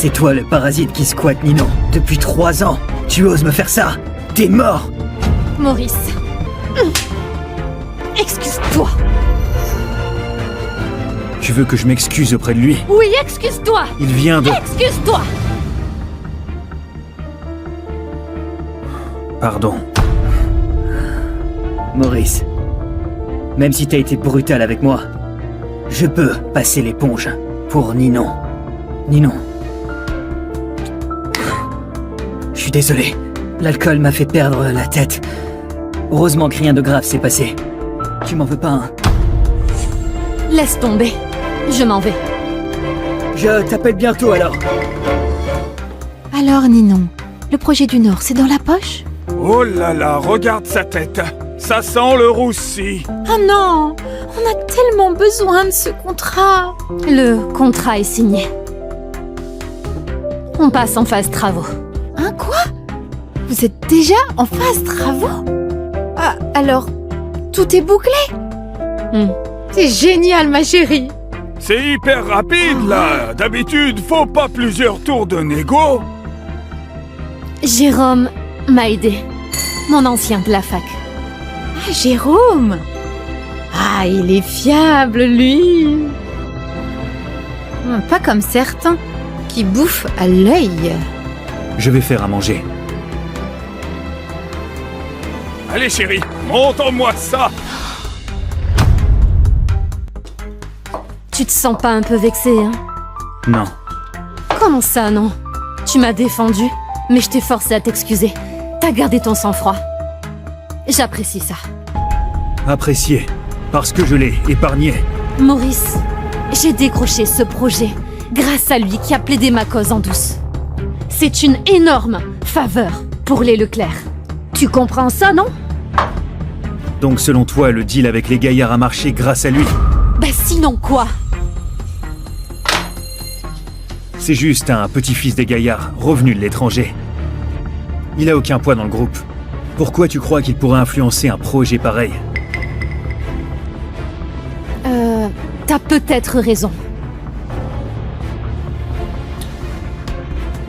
C'est toi le parasite qui squatte Ninon. Depuis 3 ans. Tu oses me faire ça? T'es mort! Maurice. Excuse-toi. Tu veux que je m'excuse auprès de lui? Oui, excuse-toi. Il vient de... Excuse-toi. Pardon. Maurice, même si t'as été brutal avec moi, je peux passer l'éponge pour Ninon. Ninon. Je suis désolé. L'alcool m'a fait perdre la tête. Heureusement que rien de grave s'est passé. Tu m'en veux pas, hein? Laisse tomber. Je m'en vais. Je t'appelle bientôt alors. Alors Ninon, le projet du Nord, c'est dans la poche? Oh là là, regarde sa tête. Ça sent le roussi. Ah non, on a tellement besoin de ce contrat. Le contrat est signé. On passe en phase travaux. Hein, quoi? Vous êtes déjà en phase travaux? Ah, alors, tout est bouclé? C'est génial, ma chérie. C'est hyper rapide là. D'habitude, faut pas plusieurs tours de négo. Jérôme m'a aidé. Mon ancien de la fac. Ah, Jérôme. Ah, il est fiable, lui. Pas comme certains, qui bouffent à l'œil. Je vais faire à manger. Allez chérie, montre-moi ça. Tu te sens pas un peu vexé, hein? Non. Comment ça, non? Tu m'as défendu, mais je t'ai forcé à t'excuser. T'as gardé ton sang-froid. J'apprécie ça. Apprécié. Parce que je l'ai épargné. Maurice, j'ai décroché ce projet grâce à lui qui a plaidé ma cause en douce. C'est une énorme faveur pour les Leclerc. Tu comprends ça, non? Donc selon toi, le deal avec les gaillards a marché grâce à lui? Bah sinon quoi? C'est juste un petit-fils des gaillards, revenu de l'étranger. Il a aucun poids dans le groupe. Pourquoi tu crois qu'il pourrait influencer un projet pareil? T'as peut-être raison.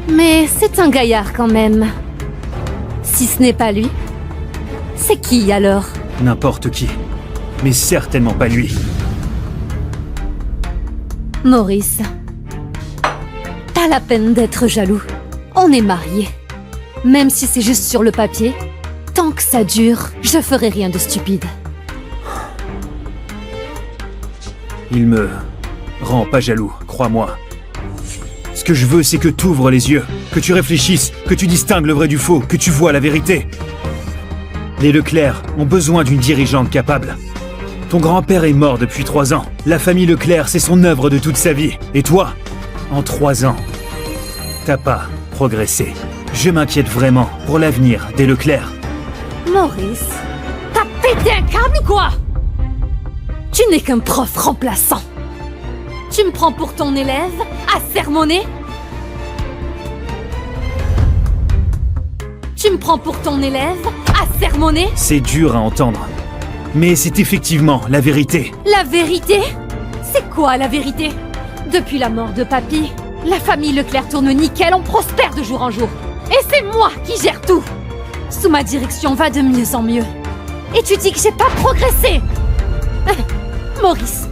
Mais c'est un gaillard quand même. Si ce n'est pas lui, c'est qui alors? N'importe qui. Mais certainement pas lui. Maurice, pas la peine d'être jaloux. On est mariés. Même si c'est juste sur le papier, tant que ça dure, je ferai rien de stupide. Il me rend pas jaloux, crois-moi. Ce que je veux, c'est que tu ouvres les yeux, que tu réfléchisses, que tu distingues le vrai du faux, que tu vois la vérité. Les Leclerc ont besoin d'une dirigeante capable. Ton grand-père est mort depuis 3 ans. La famille Leclerc, c'est son œuvre de toute sa vie. Et toi, en 3 ans, t'as pas progressé. Je m'inquiète vraiment pour l'avenir des Leclerc. Maurice, t'as pété un câble ou quoi? Tu n'es qu'un prof remplaçant. Tu me prends pour ton élève à sermonner? Tu me prends pour ton élève à sermonner? C'est dur à entendre. Mais c'est effectivement la vérité. La vérité? C'est quoi la vérité? Depuis la mort de papy, la famille Leclerc tourne nickel, on prospère de jour en jour. Et c'est moi qui gère tout. Sous ma direction va de mieux en mieux. Et tu dis que j'ai pas progressé? Maurice,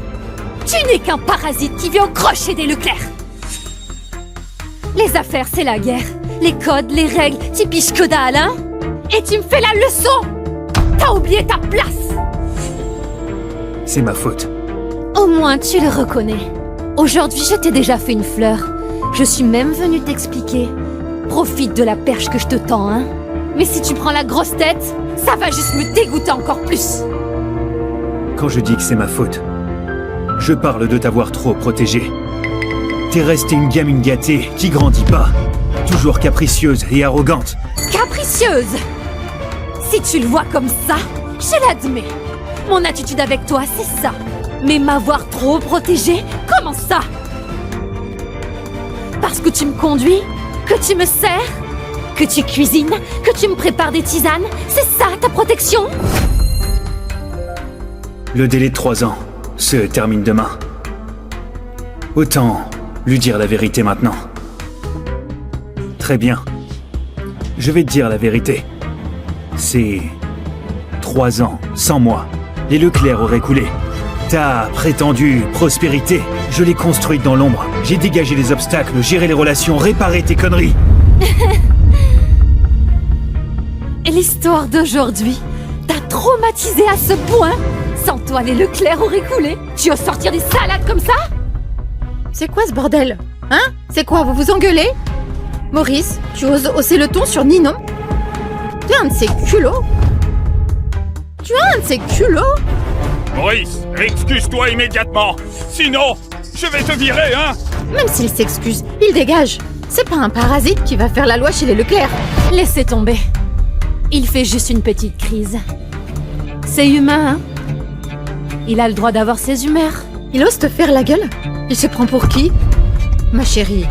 tu n'es qu'un parasite qui vient au crochet des Leclerc. Les affaires, c'est la guerre. Les codes, les règles, t'y piges que dalle, hein? Et tu me fais la leçon? T'as oublié ta place. C'est ma faute. Au moins, tu le reconnais. Aujourd'hui, je t'ai déjà fait une fleur. Je suis même venue t'expliquer. Profite de la perche que je te tends, hein? Mais si tu prends la grosse tête, ça va juste me dégoûter encore plus. Quand je dis que c'est ma faute, je parle de t'avoir trop protégée. T'es restée une gamine gâtée qui grandit pas. Toujours capricieuse et arrogante. Capricieuse? Si tu le vois comme ça, je l'admets. Mon attitude avec toi, c'est ça. Mais m'avoir trop protégée, comment ça? Parce que tu me conduis? Que tu me sers? Que tu cuisines? Que tu me prépares des tisanes? C'est ça ta protection? Le délai de 3 ans se termine demain. Autant lui dire la vérité maintenant. Très bien. Je vais te dire la vérité. C'est 3 ans, sans moi. Les Leclerc auraient coulé. Ta prétendue prospérité, je l'ai construite dans l'ombre. J'ai dégagé les obstacles, géré les relations, réparé tes conneries. Et l'histoire d'aujourd'hui t'a traumatisé à ce point? Sans toi, les Leclerc auraient coulé? Tu oses sortir des salades comme ça? C'est quoi ce bordel? Hein? C'est quoi, vous vous engueulez? Maurice, tu oses hausser le ton sur Ninon? Tu as un de ces culots? Tu as un de ces culots? Maurice, excuse-toi immédiatement. Sinon, je vais te virer, hein? Même s'il s'excuse, il dégage. C'est pas un parasite qui va faire la loi chez les Leclerc. Laissez tomber. Il fait juste une petite crise. C'est humain, hein? Il a le droit d'avoir ses humeurs. Il ose te faire la gueule? Il se prend pour qui? Ma chérie,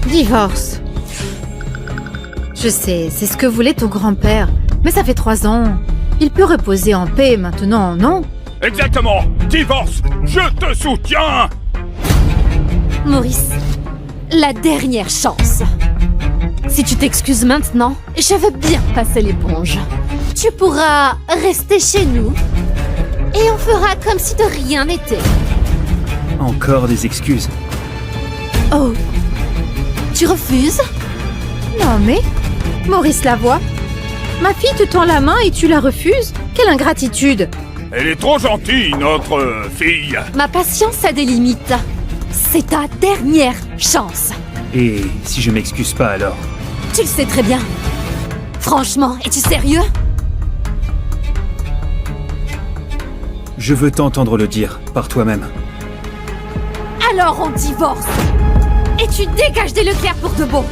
divorce. Je sais, c'est ce que voulait ton grand-père. Mais ça fait 3 ans. Il peut reposer en paix maintenant, non? Exactement. Divorce, je te soutiens. Maurice, la dernière chance. Si tu t'excuses maintenant, je veux bien passer l'éponge. Tu pourras rester chez nous et on fera comme si de rien n'était. Encore des excuses. Oh, tu refuses? Non mais, Maurice Lavoie, ma fille te tend la main et tu la refuses? Quelle ingratitude! Elle est trop gentille, notre fille. Ma patience a des limites. C'est ta dernière chance. Et si je m'excuse pas alors? Tu le sais très bien. Franchement, es-tu sérieux? Je veux t'entendre le dire, par toi-même. Alors on divorce. Et tu dégages des Leclerc pour de bon.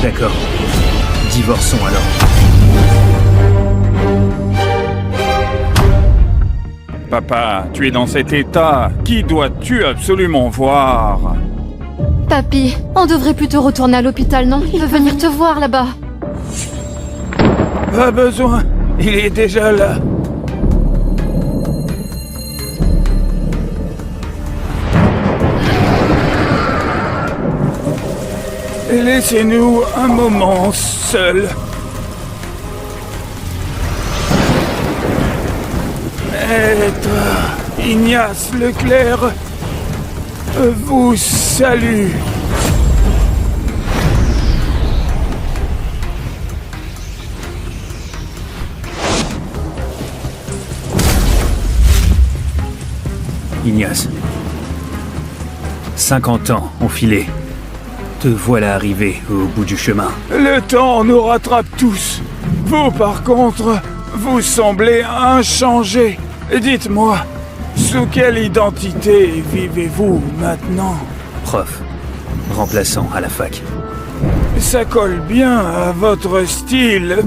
D'accord. Divorçons alors. Papa, tu es dans cet état. Qui dois-tu absolument voir? Papy, on devrait plutôt retourner à l'hôpital, non? Il veut venir te voir là-bas. Pas besoin, il est déjà là. Laissez-nous un moment seuls. Maître Ignace Leclerc vous salue. Ignace. 50 ans ont filé. Te voilà arrivé au bout du chemin. Le temps nous rattrape tous. Vous, par contre, vous semblez inchangés. Dites-moi, sous quelle identité vivez-vous maintenant? Prof. Remplaçant à la fac. Ça colle bien à votre style.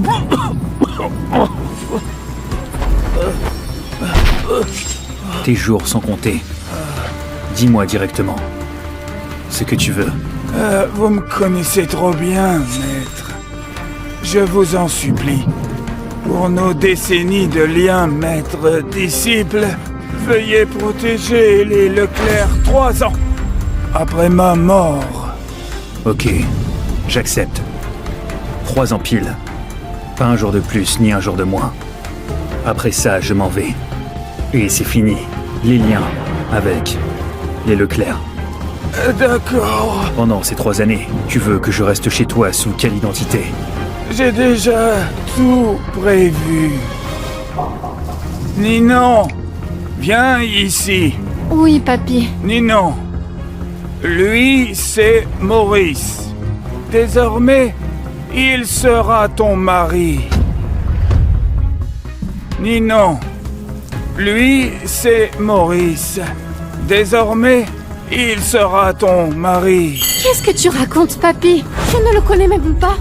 Tes jours sont comptés. Dis-moi directement ce que tu veux. Vous me connaissez trop bien, maître. Je vous en supplie. Pour nos décennies de liens maître-disciple, veuillez protéger les Leclerc 3 ans après ma mort. Ok, j'accepte. 3 ans pile. Pas un jour de plus, ni un jour de moins. Après ça, je m'en vais. Et c'est fini. Les liens avec les Leclerc. D'accord. Pendant ces 3 années, tu veux que je reste chez toi sous quelle identité? J'ai déjà tout prévu. Ninon, viens ici. Oui, papy. Ninon, lui, c'est Maurice. Désormais, il sera ton mari. Ninon, lui, c'est Maurice. Désormais, il sera ton mari. Qu'est-ce que tu racontes, papy? Je ne le connais même pas.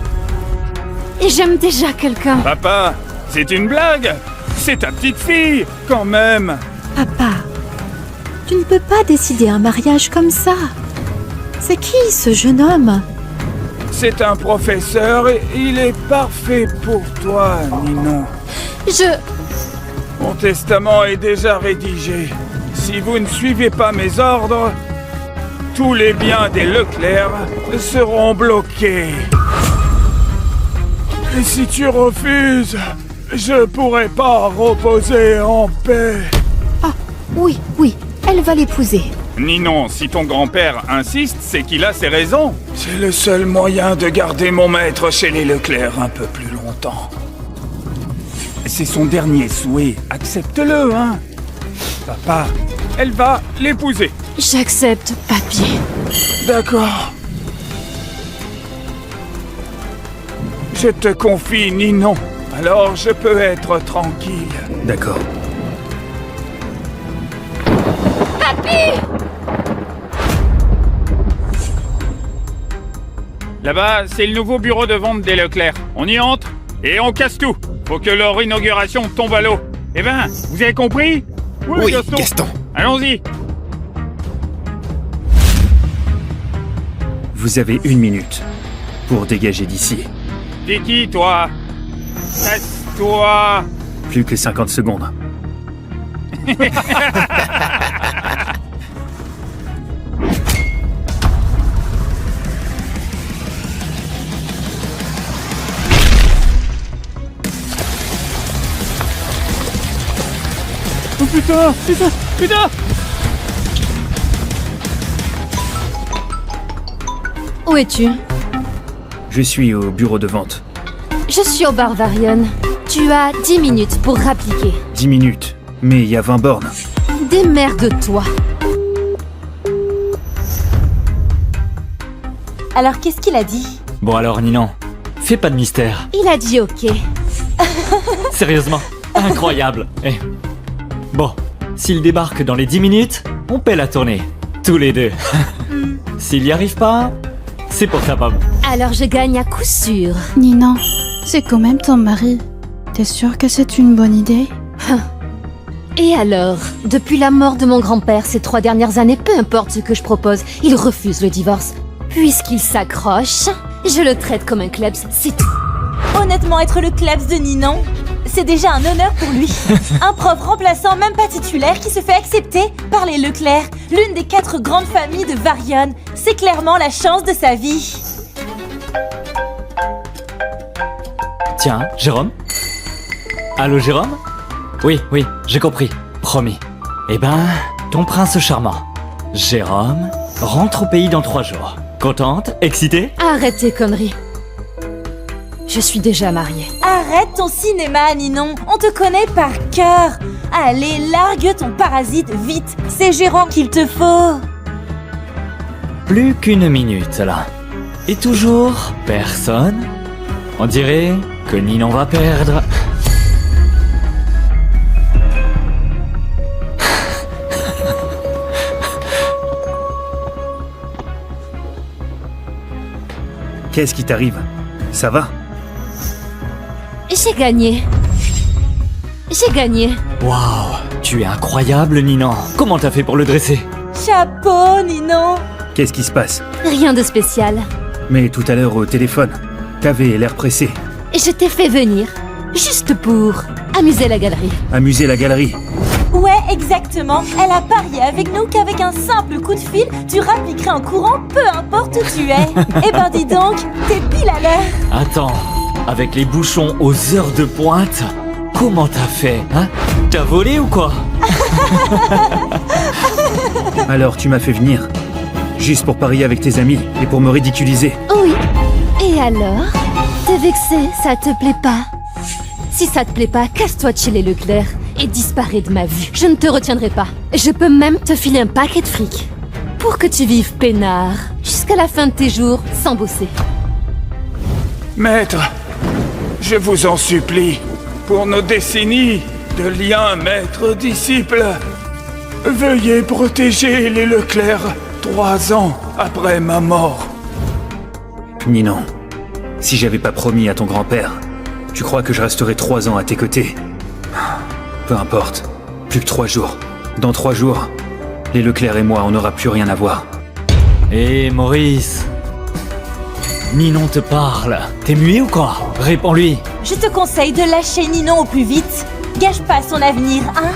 Et j'aime déjà quelqu'un. Papa, c'est une blague. C'est ta petite fille, quand même. Papa, tu ne peux pas décider un mariage comme ça. C'est qui ce jeune homme? C'est un professeur et il est parfait pour toi, Ninon. Mon testament est déjà rédigé. Si vous ne suivez pas mes ordres, tous les biens des Leclerc seront bloqués. Et si tu refuses, je pourrai pas reposer en paix. Ah, oui, elle va l'épouser. Ninon, si ton grand-père insiste, c'est qu'il a ses raisons. C'est le seul moyen de garder mon maître chez les Leclerc un peu plus longtemps. C'est son dernier souhait, accepte-le, hein. Papa, elle va l'épouser. J'accepte, papy. D'accord. Je te confie Ninon, alors je peux être tranquille. D'accord. Là-bas, c'est le nouveau bureau de vente des Leclerc. On y entre et on casse tout. Faut que leur inauguration tombe à l'eau. Eh ben, vous avez compris? Oui, Gaston. Allons-y. Vous avez 1 minute pour dégager d'ici. T'es qui, toi? Casse-toi. Plus que 50 secondes. Oh putain, putain. Où es-tu? Je suis au bureau de vente. Je suis au bar Varian. Tu as 10 minutes pour rappliquer. 10 minutes. Mais il y a 20 bornes. Démerde-toi. Alors qu'est-ce qu'il a dit? Bon alors Ninon, fais pas de mystère. Il a dit ok. Sérieusement, incroyable. Bon, s'il débarque dans les 10 minutes, on paie la tournée. Tous les deux. S'il y arrive pas, c'est pour ta pomme. Alors je gagne à coup sûr. Ninon, c'est quand même ton mari. T'es sûre que c'est une bonne idée? Et alors? Depuis la mort de mon grand-père ces 3 dernières années, peu importe ce que je propose, il refuse le divorce. Puisqu'il s'accroche, je le traite comme un klebs, c'est tout. Honnêtement, être le klebs de Ninon, c'est déjà un honneur pour lui. Un prof remplaçant, même pas titulaire, qui se fait accepter par les Leclerc, l'une des 4 grandes familles de Varian. C'est clairement la chance de sa vie. Tiens, Jérôme? Allô Jérôme? Oui, j'ai compris. Promis. Eh ben, ton prince charmant, Jérôme, rentre au pays dans 3 jours. Contente? Excitée? Arrête tes conneries. Je suis déjà mariée. Arrête ton cinéma, Ninon. On te connaît par cœur. Allez, largue ton parasite, vite. C'est Jérôme qu'il te faut. Plus qu'1 minute là. Et toujours personne? On dirait que Ninon va perdre. Qu'est-ce qui t'arrive? Ça va? J'ai gagné. J'ai gagné. Waouh, tu es incroyable Ninon. Comment t'as fait pour le dresser? Chapeau, Ninon. Qu'est-ce qui se passe? Rien de spécial. Mais tout à l'heure au téléphone, t'avais l'air pressé. Je t'ai fait venir, juste pour amuser la galerie. Amuser la galerie. Ouais, exactement. Elle a parié avec nous qu'avec un simple coup de fil, tu rappliquerais en courant, peu importe où tu es. Eh ben dis donc, t'es pile à l'heure. Attends, avec les bouchons aux heures de pointe, comment t'as fait, hein? T'as volé ou quoi? Alors tu m'as fait venir. Juste pour parier avec tes amis et pour me ridiculiser. Oui. Et alors? T'es vexé, ça te plaît pas? Si ça te plaît pas, casse-toi de chez les Leclerc et disparais de ma vue. Je ne te retiendrai pas. Je peux même te filer un paquet de fric. Pour que tu vives peinard, jusqu'à la fin de tes jours, sans bosser. Maître, je vous en supplie, pour nos décennies de liens maître-disciple, veuillez protéger les Leclerc 3 ans après ma mort. Ninon, si j'avais pas promis à ton grand-père, tu crois que je resterais 3 ans à tes côtés? Peu importe, plus que 3 jours. Dans 3 jours, les Leclerc et moi, on n'aura plus rien à voir. Hé Maurice, Ninon te parle. T'es muet ou quoi? Réponds-lui. Je te conseille de lâcher Ninon au plus vite. Gâche pas son avenir, hein?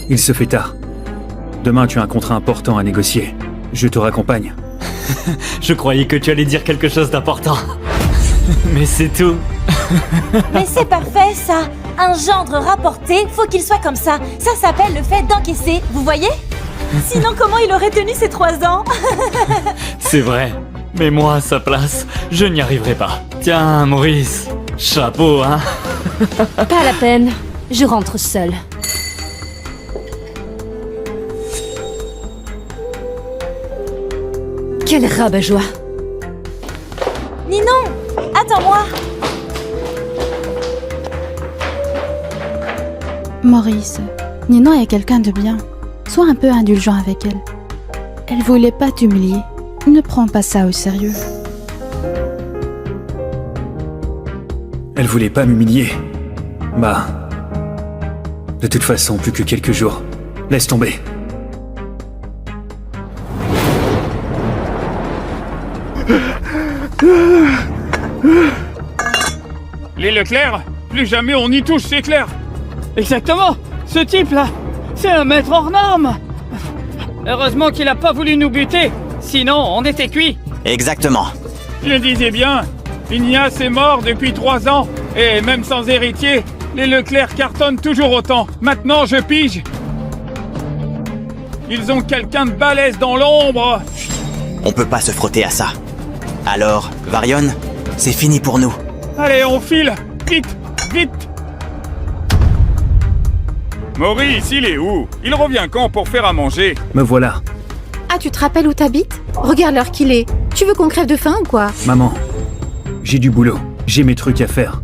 Il se fait tard. Demain, tu as un contrat important à négocier. Je te raccompagne. Je croyais que tu allais dire quelque chose d'important. Mais c'est tout. Mais c'est parfait, ça! Un gendre rapporté, faut qu'il soit comme ça. Ça s'appelle le fait d'encaisser, vous voyez? Sinon, comment il aurait tenu ces 3 ans? C'est vrai. Mais moi, à sa place, je n'y arriverai pas. Tiens, Maurice. Chapeau, hein? Pas la peine. Je rentre seule. Quel rabat-joie. Ninon! Attends-moi! Maurice, Ninon est quelqu'un de bien. Sois un peu indulgent avec elle. Elle voulait pas t'humilier. Ne prends pas ça au sérieux. Elle voulait pas m'humilier. Bah... De toute façon, plus que quelques jours. Laisse tomber. Les Leclerc, plus jamais on y touche, c'est clair. Exactement. Ce type-là, c'est un maître hors norme. Heureusement qu'il a pas voulu nous buter. Sinon, on était cuits. Exactement. Je disais bien, Ignace est mort depuis 3 ans. Et même sans héritier, les Leclerc cartonnent toujours autant. Maintenant, je pige. Ils ont quelqu'un de balèze dans l'ombre. On peut pas se frotter à ça. Alors, Varion, c'est fini pour nous. Allez, on file. Vite, vite. Maurice, il est où? Il revient quand pour faire à manger? Me voilà. Ah, tu te rappelles où t'habites? Regarde l'heure qu'il est. Tu veux qu'on crève de faim ou quoi? Maman, j'ai du boulot. J'ai mes trucs à faire.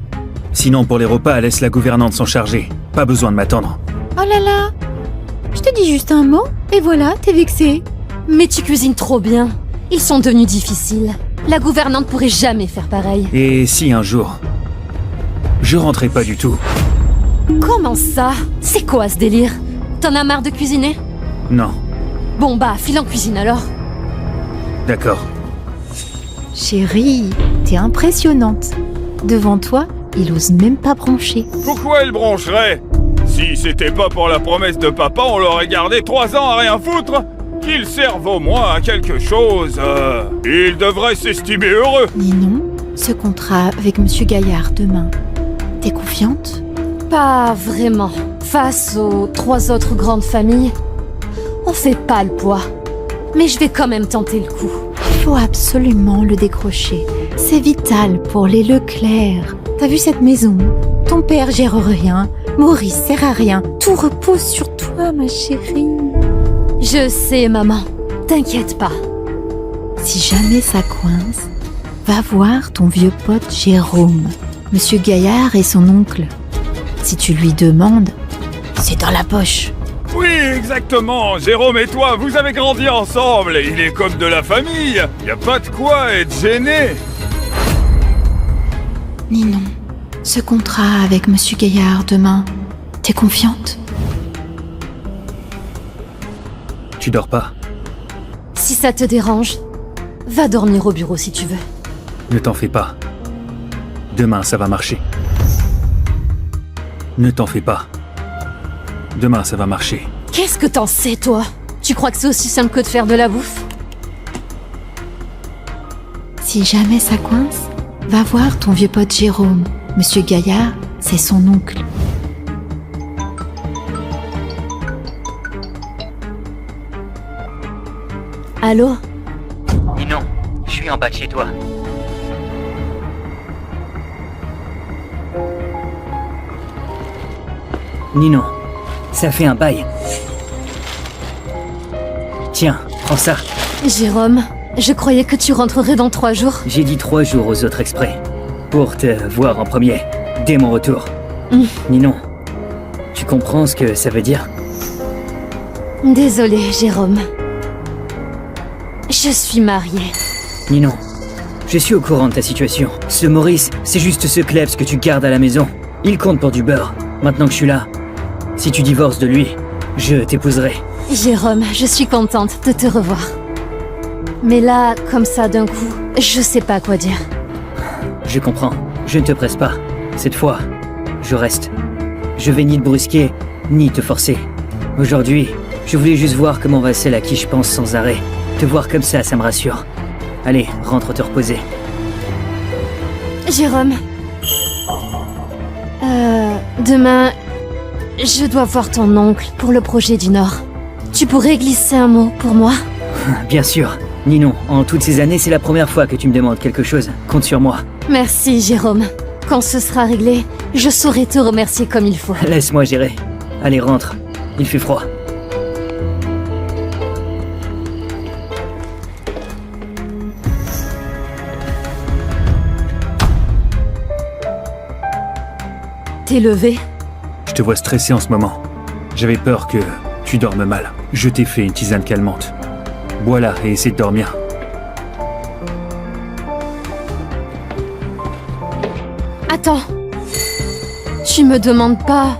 Sinon, pour les repas, laisse la gouvernante s'en charger. Pas besoin de m'attendre. Oh là là! Je te dis juste un mot, et voilà, t'es vexé. Mais tu cuisines trop bien. Ils sont devenus difficiles. La gouvernante pourrait jamais faire pareil. Et si un jour... Je rentrais pas du tout. Comment ça? C'est quoi ce délire? T'en as marre de cuisiner? Non, Bon bah, file en cuisine alors. d'accord. Chérie, t'es impressionnante. Devant toi, il ose même pas broncher. Pourquoi il broncherait? Si c'était pas pour la promesse de papa, on l'aurait gardé 3 ans à rien foutre. Qu'il serve au moins à quelque chose. Il devrait s'estimer heureux. Ninon, ce contrat avec Monsieur Gaillard demain, t'es confiante? Pas vraiment. Face aux 3 autres grandes familles, on fait pas le poids. Mais je vais quand même tenter le coup. Il faut absolument le décrocher. C'est vital pour les Leclerc. T'as vu cette maison? Ton père gère rien, Maurice sert à rien. Tout repose sur toi, ma chérie. Je sais, maman. T'inquiète pas. Si jamais ça coince, va voir ton vieux pote Jérôme. Monsieur Gaillard et son oncle. Si tu lui demandes, c'est dans la poche. Oui, exactement. Jérôme et toi, vous avez grandi ensemble. Il est comme de la famille. Y a pas de quoi être gêné. Ninon, ce contrat avec Monsieur Gaillard demain, t'es confiante? Tu dors pas? Si ça te dérange, va dormir au bureau si tu veux. Ne t'en fais pas. Demain, ça va marcher. Ne t'en fais pas. Demain, ça va marcher. Qu'est-ce que t'en sais, toi? Tu crois que c'est aussi simple que de faire de la bouffe? Si jamais ça coince, va voir ton vieux pote Jérôme. Monsieur Gaillard, c'est son oncle. Allô? Ninon, je suis en bas de chez toi. Ninon, ça fait un bail. Tiens, prends ça. Jérôme, je croyais que tu rentrerais dans 3 jours. J'ai dit 3 jours aux autres exprès. Pour te voir en premier, dès mon retour. Ninon, tu comprends ce que ça veut dire? Désolée, Jérôme. Je suis mariée. Ninon, je suis au courant de ta situation. Ce Maurice, c'est juste ce Klebs que tu gardes à la maison. Il compte pour du beurre. Maintenant que je suis là, si tu divorces de lui, je t'épouserai. Jérôme, je suis contente de te revoir. Mais là, comme ça d'un coup, je sais pas quoi dire. Je comprends. Je ne te presse pas. Cette fois, je reste. Je vais ni te brusquer, ni te forcer. Aujourd'hui, je voulais juste voir comment va celle à qui je pense sans arrêt. Te voir comme ça me rassure. Allez, rentre te reposer. Jérôme. Demain, je dois voir ton oncle pour le projet du Nord. Tu pourrais glisser un mot pour moi? Bien sûr. Ninon, en toutes ces années, c'est la première fois que tu me demandes quelque chose. Compte sur moi. Merci, Jérôme. Quand ce sera réglé, je saurai te remercier comme il faut. Laisse-moi gérer. Allez, rentre. Il fait froid. T'es levé? Je te vois stressé en ce moment. J'avais peur que tu dormes mal. Je t'ai fait une tisane calmante. Bois-la et essaie de dormir. Attends. Tu me demandes pas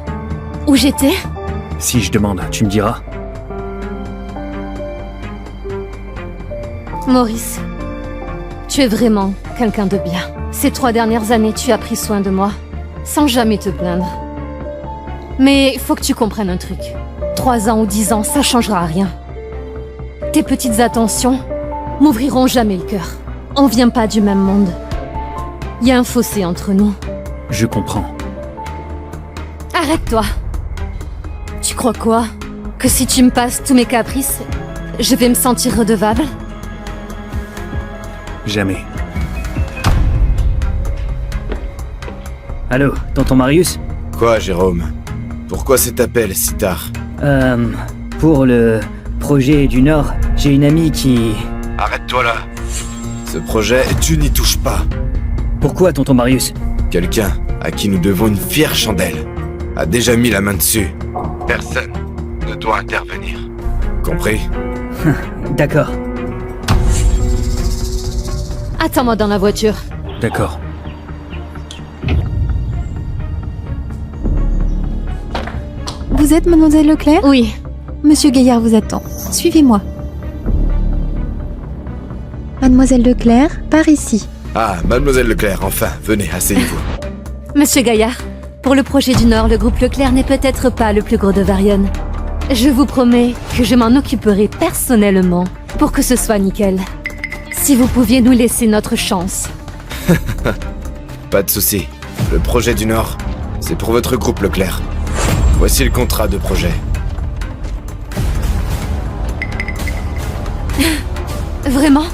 où j'étais? Si je demande, tu me diras. Maurice, tu es vraiment quelqu'un de bien. Ces 3 dernières années, tu as pris soin de moi, sans jamais te plaindre. Mais il faut que tu comprennes un truc. 3 ans ou 10 ans, ça changera rien. Tes petites attentions m'ouvriront jamais le cœur. On vient pas du même monde. Il y a un fossé entre nous. Je comprends. Arrête-toi. Tu crois quoi? Que si tu me passes tous mes caprices, je vais me sentir redevable? Jamais. Allô, tonton Marius? Quoi, Jérôme? Pourquoi cet appel si tard? Pour le projet du Nord, j'ai une amie qui... Arrête-toi là. Ce projet, tu n'y touches pas. Pourquoi, tonton Marius? Quelqu'un à qui nous devons une fière chandelle a déjà mis la main dessus. Personne ne doit intervenir. Compris? D'accord. Attends-moi dans la voiture. D'accord. Vous êtes mademoiselle Leclerc? Oui. Monsieur Gaillard vous attend. Suivez-moi. Mademoiselle Leclerc, par ici. Ah, mademoiselle Leclerc, enfin, venez, asseyez-vous. Monsieur Gaillard, pour le projet du Nord, le groupe Leclerc n'est peut-être pas le plus gros de Varion. Je vous promets que je m'en occuperai personnellement pour que ce soit nickel. Si vous pouviez nous laisser notre chance. Pas de souci. Le projet du Nord, c'est pour votre groupe Leclerc. Voici le contrat de projet. Vraiment?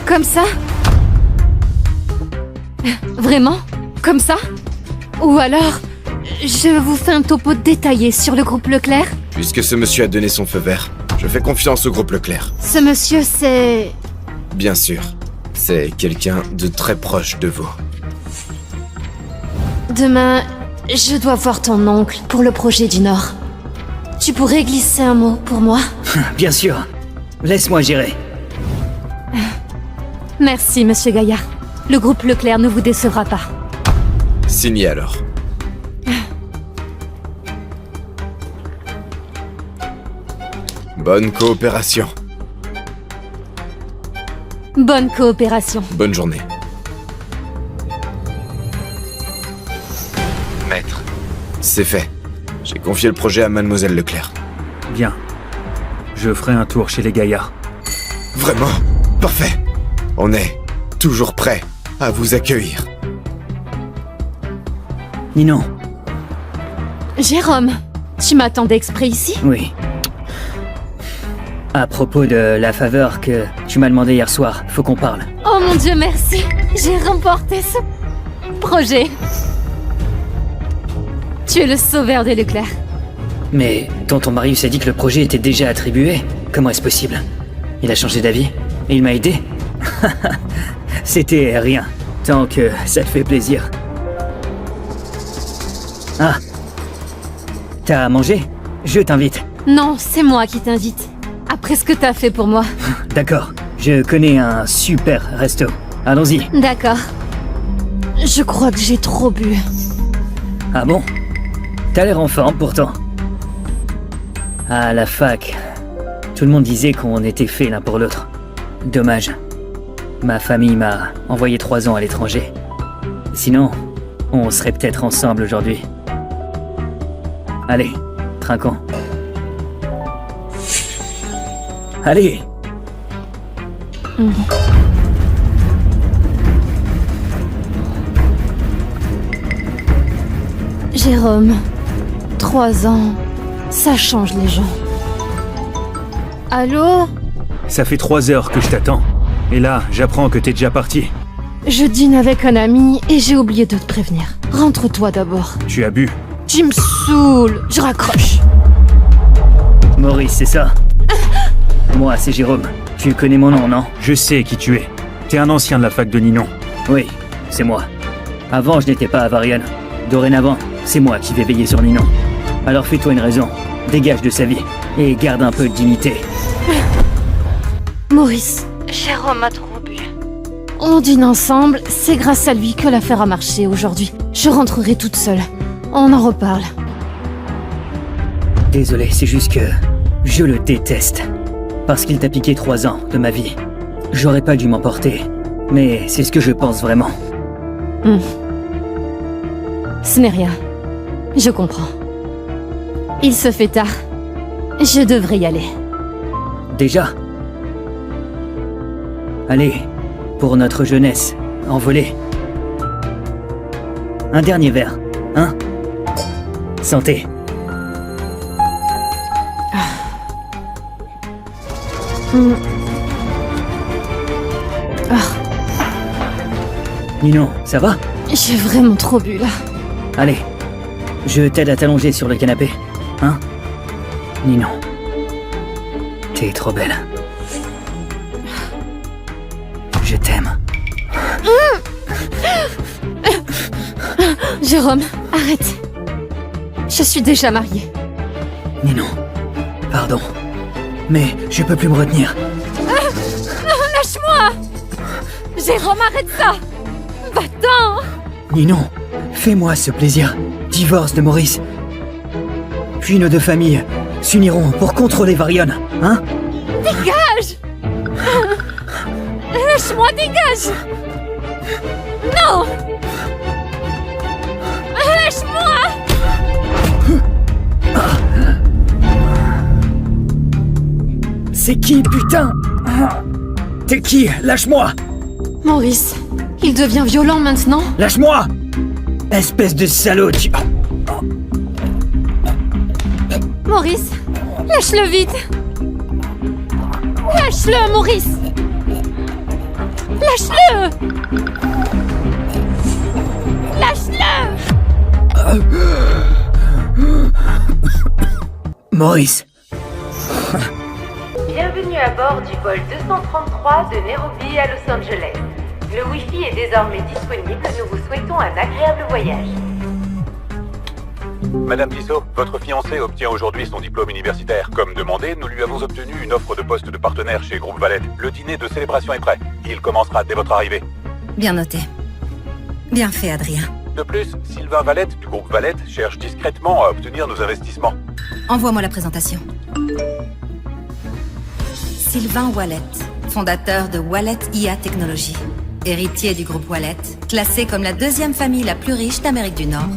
Comme ça? Vraiment? Comme ça? Ou alors, je vous fais un topo détaillé sur le groupe Leclerc? Puisque ce monsieur a donné son feu vert, je fais confiance au groupe Leclerc. Ce monsieur, c'est... Bien sûr, c'est quelqu'un de très proche de vous. Demain, je dois voir ton oncle pour le projet du Nord. Tu pourrais glisser un mot pour moi? Bien sûr. Laisse-moi gérer. Merci, monsieur Gaillard. Le groupe Leclerc ne vous décevra pas. Signé alors. Bonne coopération. Bonne coopération. Bonne journée. Maître, c'est fait. J'ai confié le projet à mademoiselle Leclerc. Bien. Je ferai un tour chez les Gaillards. Vraiment? Parfait. On est toujours prêt à vous accueillir. Ninon. Jérôme, tu m'attendais exprès ici? Oui. À propos de la faveur que tu m'as demandé hier soir, faut qu'on parle. Oh mon Dieu, merci. J'ai remporté ce projet. Tu es le sauveur des Leclerc. Mais tonton Marius a dit que le projet était déjà attribué. Comment est-ce possible? Il a changé d'avis et il m'a aidé. C'était rien, tant que ça te fait plaisir. Ah. T'as mangé? Je t'invite. Non, c'est moi qui t'invite. Après ce que t'as fait pour moi. D'accord, je connais un super resto. Allons-y. D'accord. Je crois que j'ai trop bu. Ah bon? T'as l'air en forme pourtant. À la fac, tout le monde disait qu'on était faits l'un pour l'autre. Dommage. Ma famille m'a envoyé 3 ans à l'étranger. Sinon, on serait peut-être ensemble aujourd'hui. Allez, trinquons. Allez! Jérôme, 3 ans, ça change les gens. Allô? Ça fait 3 heures que je t'attends. Et là, j'apprends que t'es déjà parti. Je dîne avec un ami et j'ai oublié de te prévenir. Rentre-toi d'abord. Tu as bu? Tu me saoules, je raccroche. Maurice, c'est ça? Moi, c'est Jérôme. Tu connais mon nom, non? Je sais qui tu es. T'es un ancien de la fac de Ninon. Oui, c'est moi. Avant, je n'étais pas à Varian. Dorénavant, c'est moi qui vais veiller sur Ninon. Alors fais-toi une raison. Dégage de sa vie. Et garde un peu de dignité. Maurice, Jérôme a trop bu. On dîne ensemble, c'est grâce à lui que l'affaire a marché aujourd'hui. Je rentrerai toute seule. On en reparle. Désolé, c'est juste que je le déteste. Parce qu'il t'a piqué 3 ans de ma vie. J'aurais pas dû m'emporter. Mais c'est ce que je pense vraiment. Ce n'est rien. Je comprends. Il se fait tard. Je devrais y aller. Déjà? Allez, pour notre jeunesse, envolée. Un dernier verre, hein? Santé. Ninon, ça va? J'ai vraiment trop bu là. Allez, je t'aide à t'allonger sur le canapé, hein? Ninon, t'es trop belle. Je t'aime. Jérôme, arrête. Je suis déjà mariée. Ninon, pardon. Mais je peux plus me retenir. Lâche-moi! Jérôme, arrête ça! Va-t'en! Ninon, fais-moi ce plaisir. Divorce de Maurice. Puis nos 2 familles s'uniront pour contrôler Varian, hein? Dégage! Lâche-moi, dégage! Non! Lâche-moi! C'est qui, putain? T'es qui? Lâche-moi! Maurice, il devient violent maintenant? Lâche-moi! Espèce de salaud, tu... Maurice, lâche-le vite! Lâche-le, Maurice! Lâche-le! Lâche-le! Maurice. Bienvenue à bord du vol 233 de Nairobi à Los Angeles. Le Wi-Fi est désormais disponible, nous vous souhaitons un agréable voyage. Madame Tissot, votre fiancé obtient aujourd'hui son diplôme universitaire. Comme demandé, nous lui avons obtenu une offre de poste de partenaire chez Groupe Valette. Le dîner de célébration est prêt. Il commencera dès votre arrivée. Bien noté. Bien fait, Adrien. De plus, Sylvain Valette du Groupe Valette cherche discrètement à obtenir nos investissements. Envoie-moi la présentation. Sylvain Wallet, fondateur de Wallet IA Technologies. Héritier du groupe Wallet, classé comme la 2e famille la plus riche d'Amérique du Nord.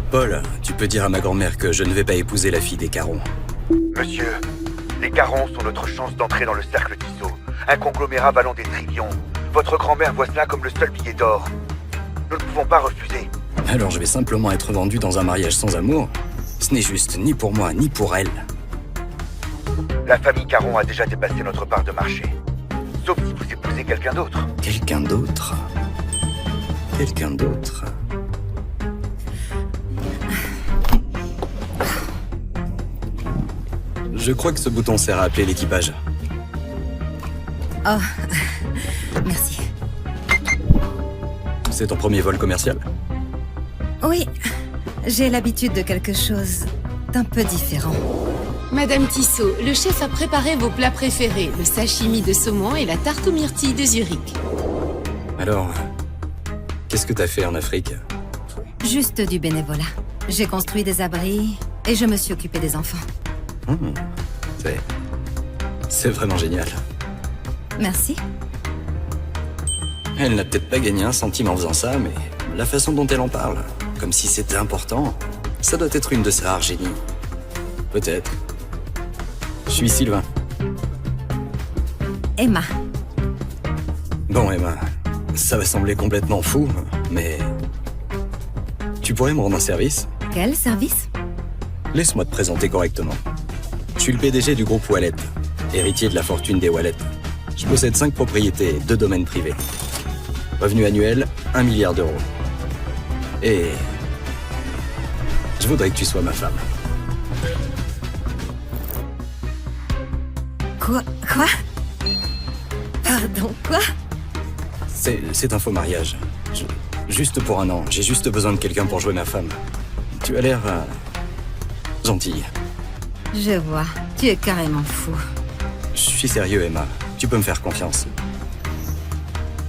Paul, tu peux dire à ma grand-mère que je ne vais pas épouser la fille des Caron. Monsieur, les Carons sont notre chance d'entrer dans le cercle Tissot. Un conglomérat valant des trillions. Votre grand-mère voit cela comme le seul billet d'or. Nous ne pouvons pas refuser. Alors je vais simplement être vendu dans un mariage sans amour? Ce n'est juste ni pour moi, ni pour elle. La famille Caron a déjà dépassé notre part de marché. Sauf si vous épousez quelqu'un d'autre. Quelqu'un d'autre? Quelqu'un d'autre? Je crois que ce bouton sert à appeler l'équipage. Oh, merci. C'est ton premier vol commercial? Oui, j'ai l'habitude de quelque chose d'un peu différent. Madame Tissot, le chef a préparé vos plats préférés, le sashimi de saumon et la tarte aux myrtilles de Zurich. Alors, qu'est-ce que t'as fait en Afrique? Juste du bénévolat. J'ai construit des abris et je me suis occupée des enfants. C'est vraiment génial. Merci. Elle n'a peut-être pas gagné un centime en faisant ça, mais la façon dont elle en parle, comme si c'était important, ça doit être une de ses rares génies. Peut-être. Je suis Sylvain. Emma. Bon, Emma, ça va sembler complètement fou, mais... Tu pourrais me rendre un service? Quel service? Laisse-moi te présenter correctement. Je suis le PDG du groupe Wallet, héritier de la fortune des Wallet. Je possède 5 propriétés et 2 domaines privés. Revenu annuel, 1 milliard d'euros. Et... je voudrais que tu sois ma femme. Quoi? Pardon, quoi? C'est un faux mariage. Juste pour un an. J'ai juste besoin de quelqu'un pour jouer ma femme. Tu as l'air... gentille. Je vois. Tu es carrément fou. Je suis sérieux, Emma. Tu peux me faire confiance.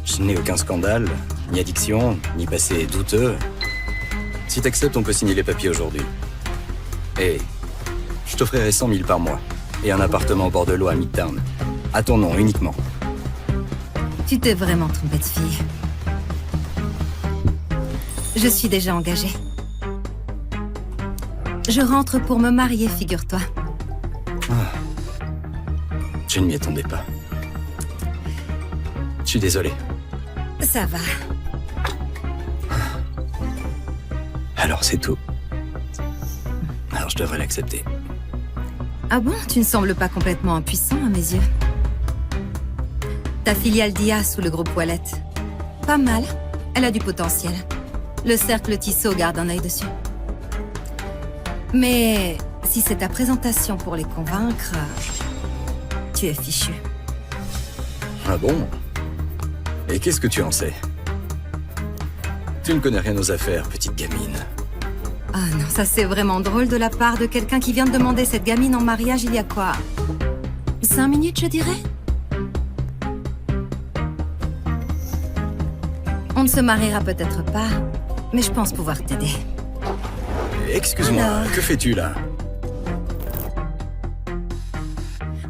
Je n'ai aucun scandale, ni addiction, ni passé douteux. Si t'acceptes, on peut signer les papiers aujourd'hui. Et je t'offrirai 100 000 par mois. Et un appartement au bord de l'eau à Midtown. À ton nom, uniquement. Tu t'es vraiment trompé de fille. Je suis déjà engagée. Je rentre pour me marier, figure-toi. Je ne m'y attendais pas. Je suis désolé. Ça va. Alors c'est tout. Alors je devrais l'accepter. Ah bon? Tu ne sembles pas complètement impuissant à mes yeux. Ta filiale d'IA sous le groupe Wallet. Pas mal. Elle a du potentiel. Le cercle Tissot garde un œil dessus. Mais si c'est ta présentation pour les convaincre, tu es fichu. Ah bon? Et qu'est-ce que tu en sais? Tu ne connais rien aux affaires, petite gamine. Ah non, ça c'est vraiment drôle de la part de quelqu'un qui vient de demander cette gamine en mariage il y a quoi? 5 minutes, je dirais? On ne se mariera peut-être pas, mais je pense pouvoir t'aider. Excuse-moi, Alors... que fais-tu là?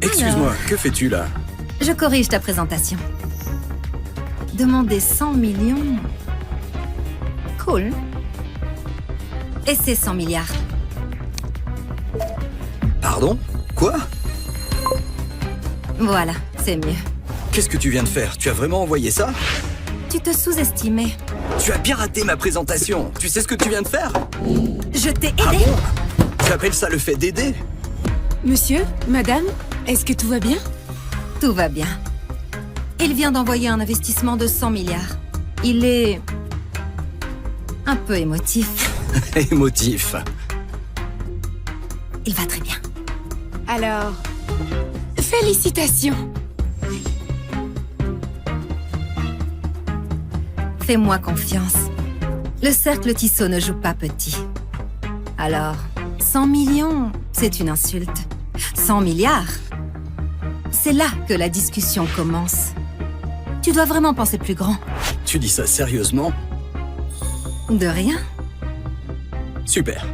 Excuse-moi, que fais-tu là? Je corrige ta présentation. Demander 100 millions... Cool. Et c'est 100 milliards. Pardon? Quoi? Voilà, c'est mieux. Qu'est-ce que tu viens de faire? Tu as vraiment envoyé ça? Tu te sous-estimais. Tu as bien raté ma présentation. Tu sais ce que tu viens de faire? Je t'ai aidé. Ah bon? Tu appelles ça le fait d'aider? Monsieur, madame, est-ce que tout va bien? Tout va bien. Il vient d'envoyer un investissement de 100 milliards. Il est... un peu émotif. Émotif. Il va très bien. Alors... félicitations. Fais-moi confiance. Le cercle Tissot ne joue pas petit. Alors, 100 millions, c'est une insulte. 100 milliards, c'est là que la discussion commence. Tu dois vraiment penser plus grand. Tu dis ça sérieusement? De rien. Super.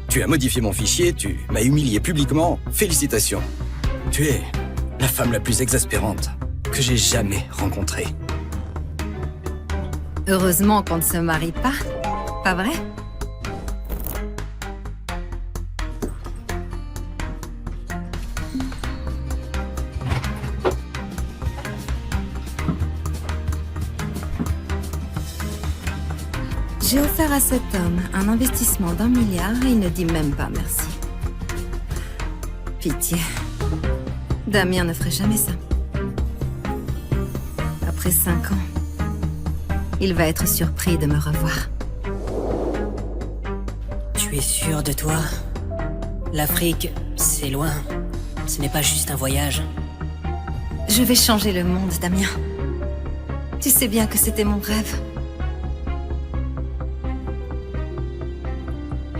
Tu as modifié mon fichier, tu m'as humilié publiquement. Félicitations. Tu es la femme la plus exaspérante que j'ai jamais rencontrée. Heureusement qu'on ne se marie pas, pas vrai? J'ai offert à cet homme un investissement d'1 milliard et il ne dit même pas merci. Pitié. Damien ne ferait jamais ça. Après 5 ans, il va être surpris de me revoir. Tu es sûr de toi? L'Afrique, c'est loin. Ce n'est pas juste un voyage. Je vais changer le monde, Damien. Tu sais bien que c'était mon rêve.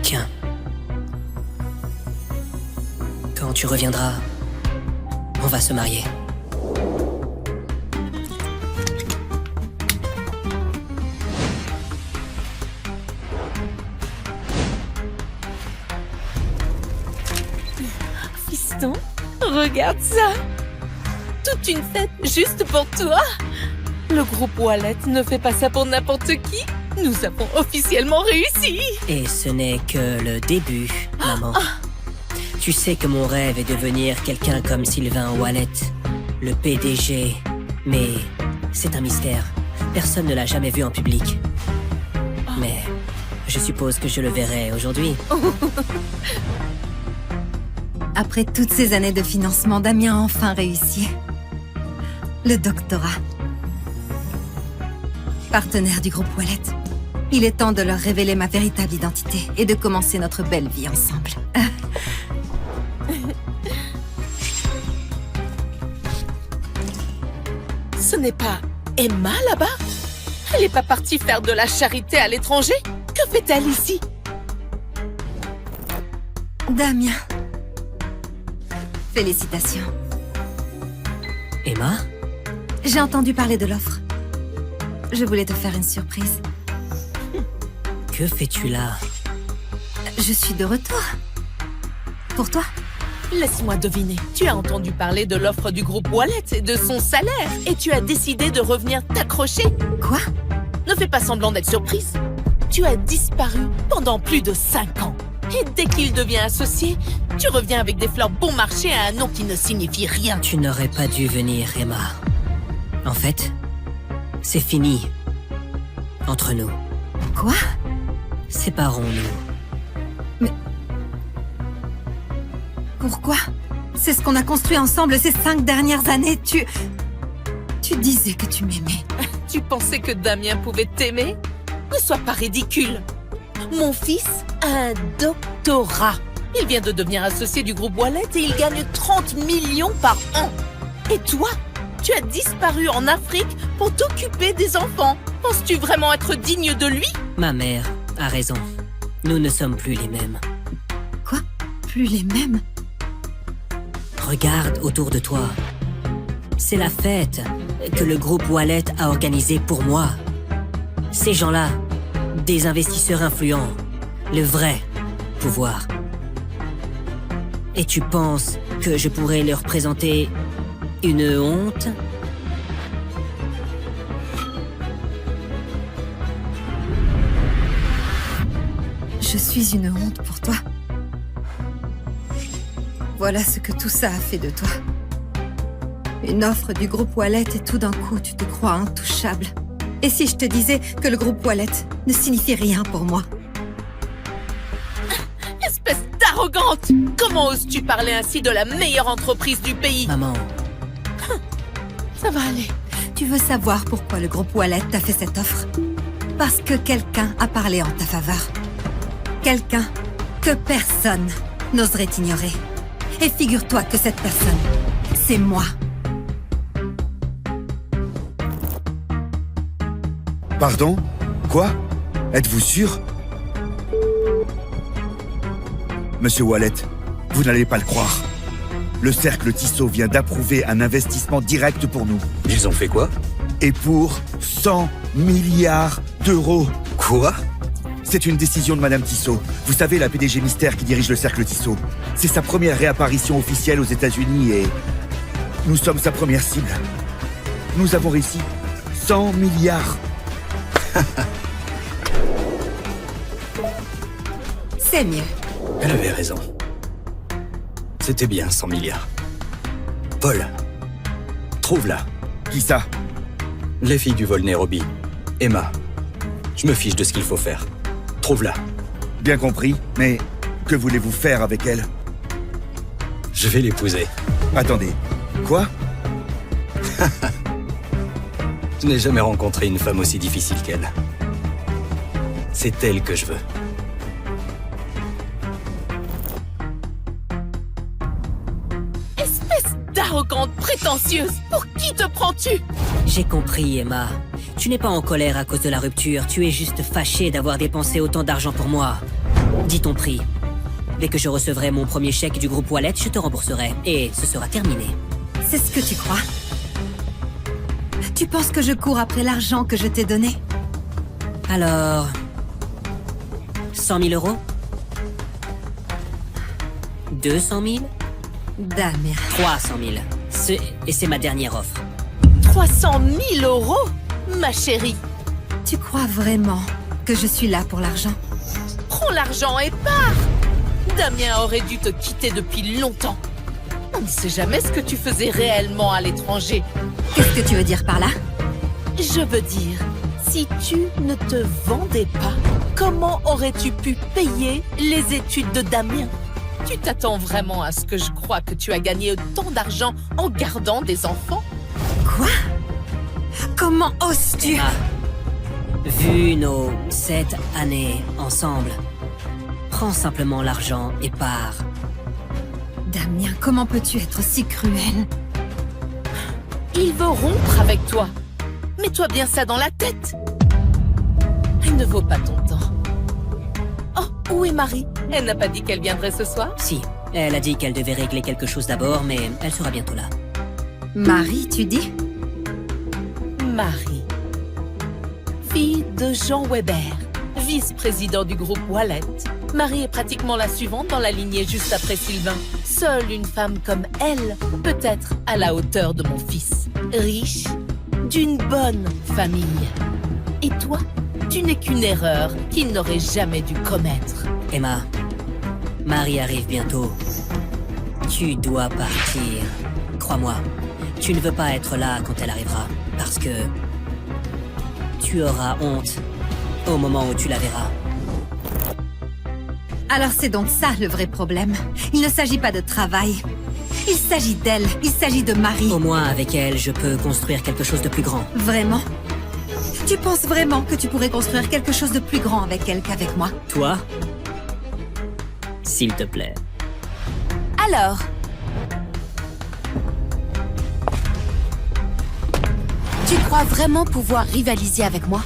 Tiens. Quand tu reviendras, on va se marier. Fiston, regarde ça. Tout toute une fête juste pour toi. Le groupe Wallet ne fait pas ça pour n'importe qui. Nous avons officiellement réussi. Et ce n'est que le début, maman. Tu sais que mon rêve est de devenir quelqu'un comme Sylvain Wallet, le PDG. Mais c'est un mystère. Personne ne l'a jamais vu en public. Mais je suppose que je le verrai aujourd'hui. Après toutes ces années de financement, Damien a enfin réussi. Le doctorat. Partenaire du groupe Wallet. Il est temps de leur révéler ma véritable identité et de commencer notre belle vie ensemble. Ce n'est pas Emma là-bas? Elle n'est pas partie faire de la charité à l'étranger? Que fait-elle ici? Damien. Félicitations. Emma? J'ai entendu parler de l'offre. Je voulais te faire une surprise. Que fais-tu là? Je suis de retour. Pour toi? Laisse-moi deviner. Tu as entendu parler de l'offre du groupe Wallet et de son salaire. Et tu as décidé de revenir t'accrocher. Quoi? Ne fais pas semblant d'être surprise. Tu as disparu pendant plus de 5 ans. Et dès qu'il devient associé, tu reviens avec des fleurs bon marché à un nom qui ne signifie rien. Tu n'aurais pas dû venir, Emma. En fait, c'est fini. Entre nous. Quoi? Séparons-nous. Mais... Pourquoi? C'est ce qu'on a construit ensemble ces 5 dernières années. Tu disais que tu m'aimais. Tu pensais que Damien pouvait t'aimer? Ne sois pas ridicule. Mon fils a un doctorat. Il vient de devenir associé du groupe Wallet et il gagne 30 millions par an. Et toi, tu as disparu en Afrique pour t'occuper des enfants. Penses-tu vraiment être digne de lui? Ma mère a raison. Nous ne sommes plus les mêmes. Quoi? Plus les mêmes? Regarde autour de toi. C'est la fête que le groupe Wallet a organisée pour moi. Ces gens-là, des investisseurs influents, le vrai pouvoir. Et tu penses que je pourrais leur présenter une honte? Je suis une honte pour toi. Voilà ce que tout ça a fait de toi. Une offre du groupe Wallet et tout d'un coup, tu te crois intouchable. Et si je te disais que le groupe Wallet ne signifie rien pour moi? Espèce d'arrogante! Comment oses-tu parler ainsi de la meilleure entreprise du pays? Maman. Ça va aller. Tu veux savoir pourquoi le groupe Wallet t'a fait cette offre? Parce que quelqu'un a parlé en ta faveur. Quelqu'un que personne n'oserait ignorer. Et figure-toi que cette personne, c'est moi. Pardon? Quoi? Êtes-vous sûr? Monsieur Wallet, vous n'allez pas le croire. Le cercle Tissot vient d'approuver un investissement direct pour nous. Ils ont fait quoi? Et pour 100 milliards d'euros. Quoi? C'est une décision de Madame Tissot. Vous savez, la PDG mystère qui dirige le cercle Tissot. C'est sa première réapparition officielle aux États-Unis et nous sommes sa première cible. Nous avons réussi 100 milliards. C'est mieux. Elle avait raison. C'était bien 100 milliards. Paul, trouve-la. Qui ça? Les filles du vol Nairobi. Emma. Je me fiche de ce qu'il faut faire. Trouve-la. Bien compris, mais que voulez-vous faire avec elle? Je vais l'épouser. Attendez, quoi? Je n'ai jamais rencontré une femme aussi difficile qu'elle. C'est elle que je veux. Espèce d'arrogante prétentieuse! Pour qui te prends-tu? J'ai compris, Emma. Tu n'es pas en colère à cause de la rupture, tu es juste fâchée d'avoir dépensé autant d'argent pour moi. Dis ton prix. Dès que je recevrai mon premier chèque du groupe Wallet, je te rembourserai. Et ce sera terminé. C'est ce que tu crois? Tu penses que je cours après l'argent que je t'ai donné? Alors... 100 000 euros? 200 000? Damien. 300 000. c'est ma dernière offre. 300 000 euros, ma chérie. Tu crois vraiment que je suis là pour l'argent? Prends l'argent et pars. Damien aurait dû te quitter depuis longtemps. On ne sait jamais ce que tu faisais réellement à l'étranger. Qu'est-ce que tu veux dire par là? Je veux dire, si tu ne te vendais pas, comment aurais-tu pu payer les études de Damien? Tu t'attends vraiment à ce que je croie que tu as gagné autant d'argent en gardant des enfants? Quoi? Comment oses-tu? Emma, vu nos 7 années ensemble, prends simplement l'argent et pars. Damien, comment peux-tu être si cruel? Il veut rompre avec toi. Mets-toi bien ça dans la tête. Elle ne vaut pas ton temps. Oh, où est Marie? Elle n'a pas dit qu'elle viendrait ce soir? Si, elle a dit qu'elle devait régler quelque chose d'abord, mais elle sera bientôt là. Marie, tu dis? Marie. Fille de Jean Weber, vice-président du groupe Wallet. Marie est pratiquement la suivante dans la lignée juste après Sylvain. Seule une femme comme elle peut être à la hauteur de mon fils. Riche, d'une bonne famille. Et toi, tu n'es qu'une erreur qu'il n'aurait jamais dû commettre. Emma, Marie arrive bientôt. Tu dois partir. Crois-moi, tu ne veux pas être là quand elle arrivera, parce que tu auras honte au moment où tu la verras. Alors c'est donc ça le vrai problème. Il ne s'agit pas de travail. Il s'agit d'elle, il s'agit de Marie. Au moins, avec elle, je peux construire quelque chose de plus grand. Vraiment? Tu penses vraiment que tu pourrais construire quelque chose de plus grand avec elle qu'avec moi? Toi? S'il te plaît. Alors? Tu crois vraiment pouvoir rivaliser avec moi?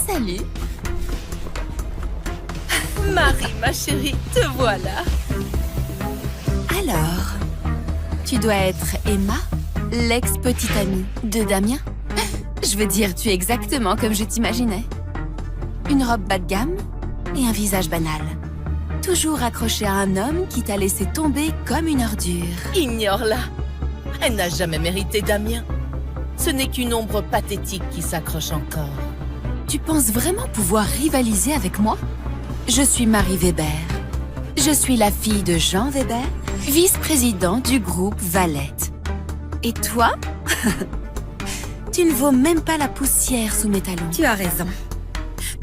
Salut. Marie, ma chérie, te voilà. Alors, tu dois être Emma, l'ex-petite amie de Damien? Je veux dire, tu es exactement comme je t'imaginais. Une robe bas de gamme et un visage banal. Toujours accrochée à un homme qui t'a laissé tomber comme une ordure. Ignore-la. Elle n'a jamais mérité Damien. Ce n'est qu'une ombre pathétique qui s'accroche encore. Tu penses vraiment pouvoir rivaliser avec moi? Je suis Marie Weber. Je suis la fille de Jean Weber, vice-président du groupe Valette. Et toi? Tu ne vaux même pas la poussière sous mes talons. Tu as raison.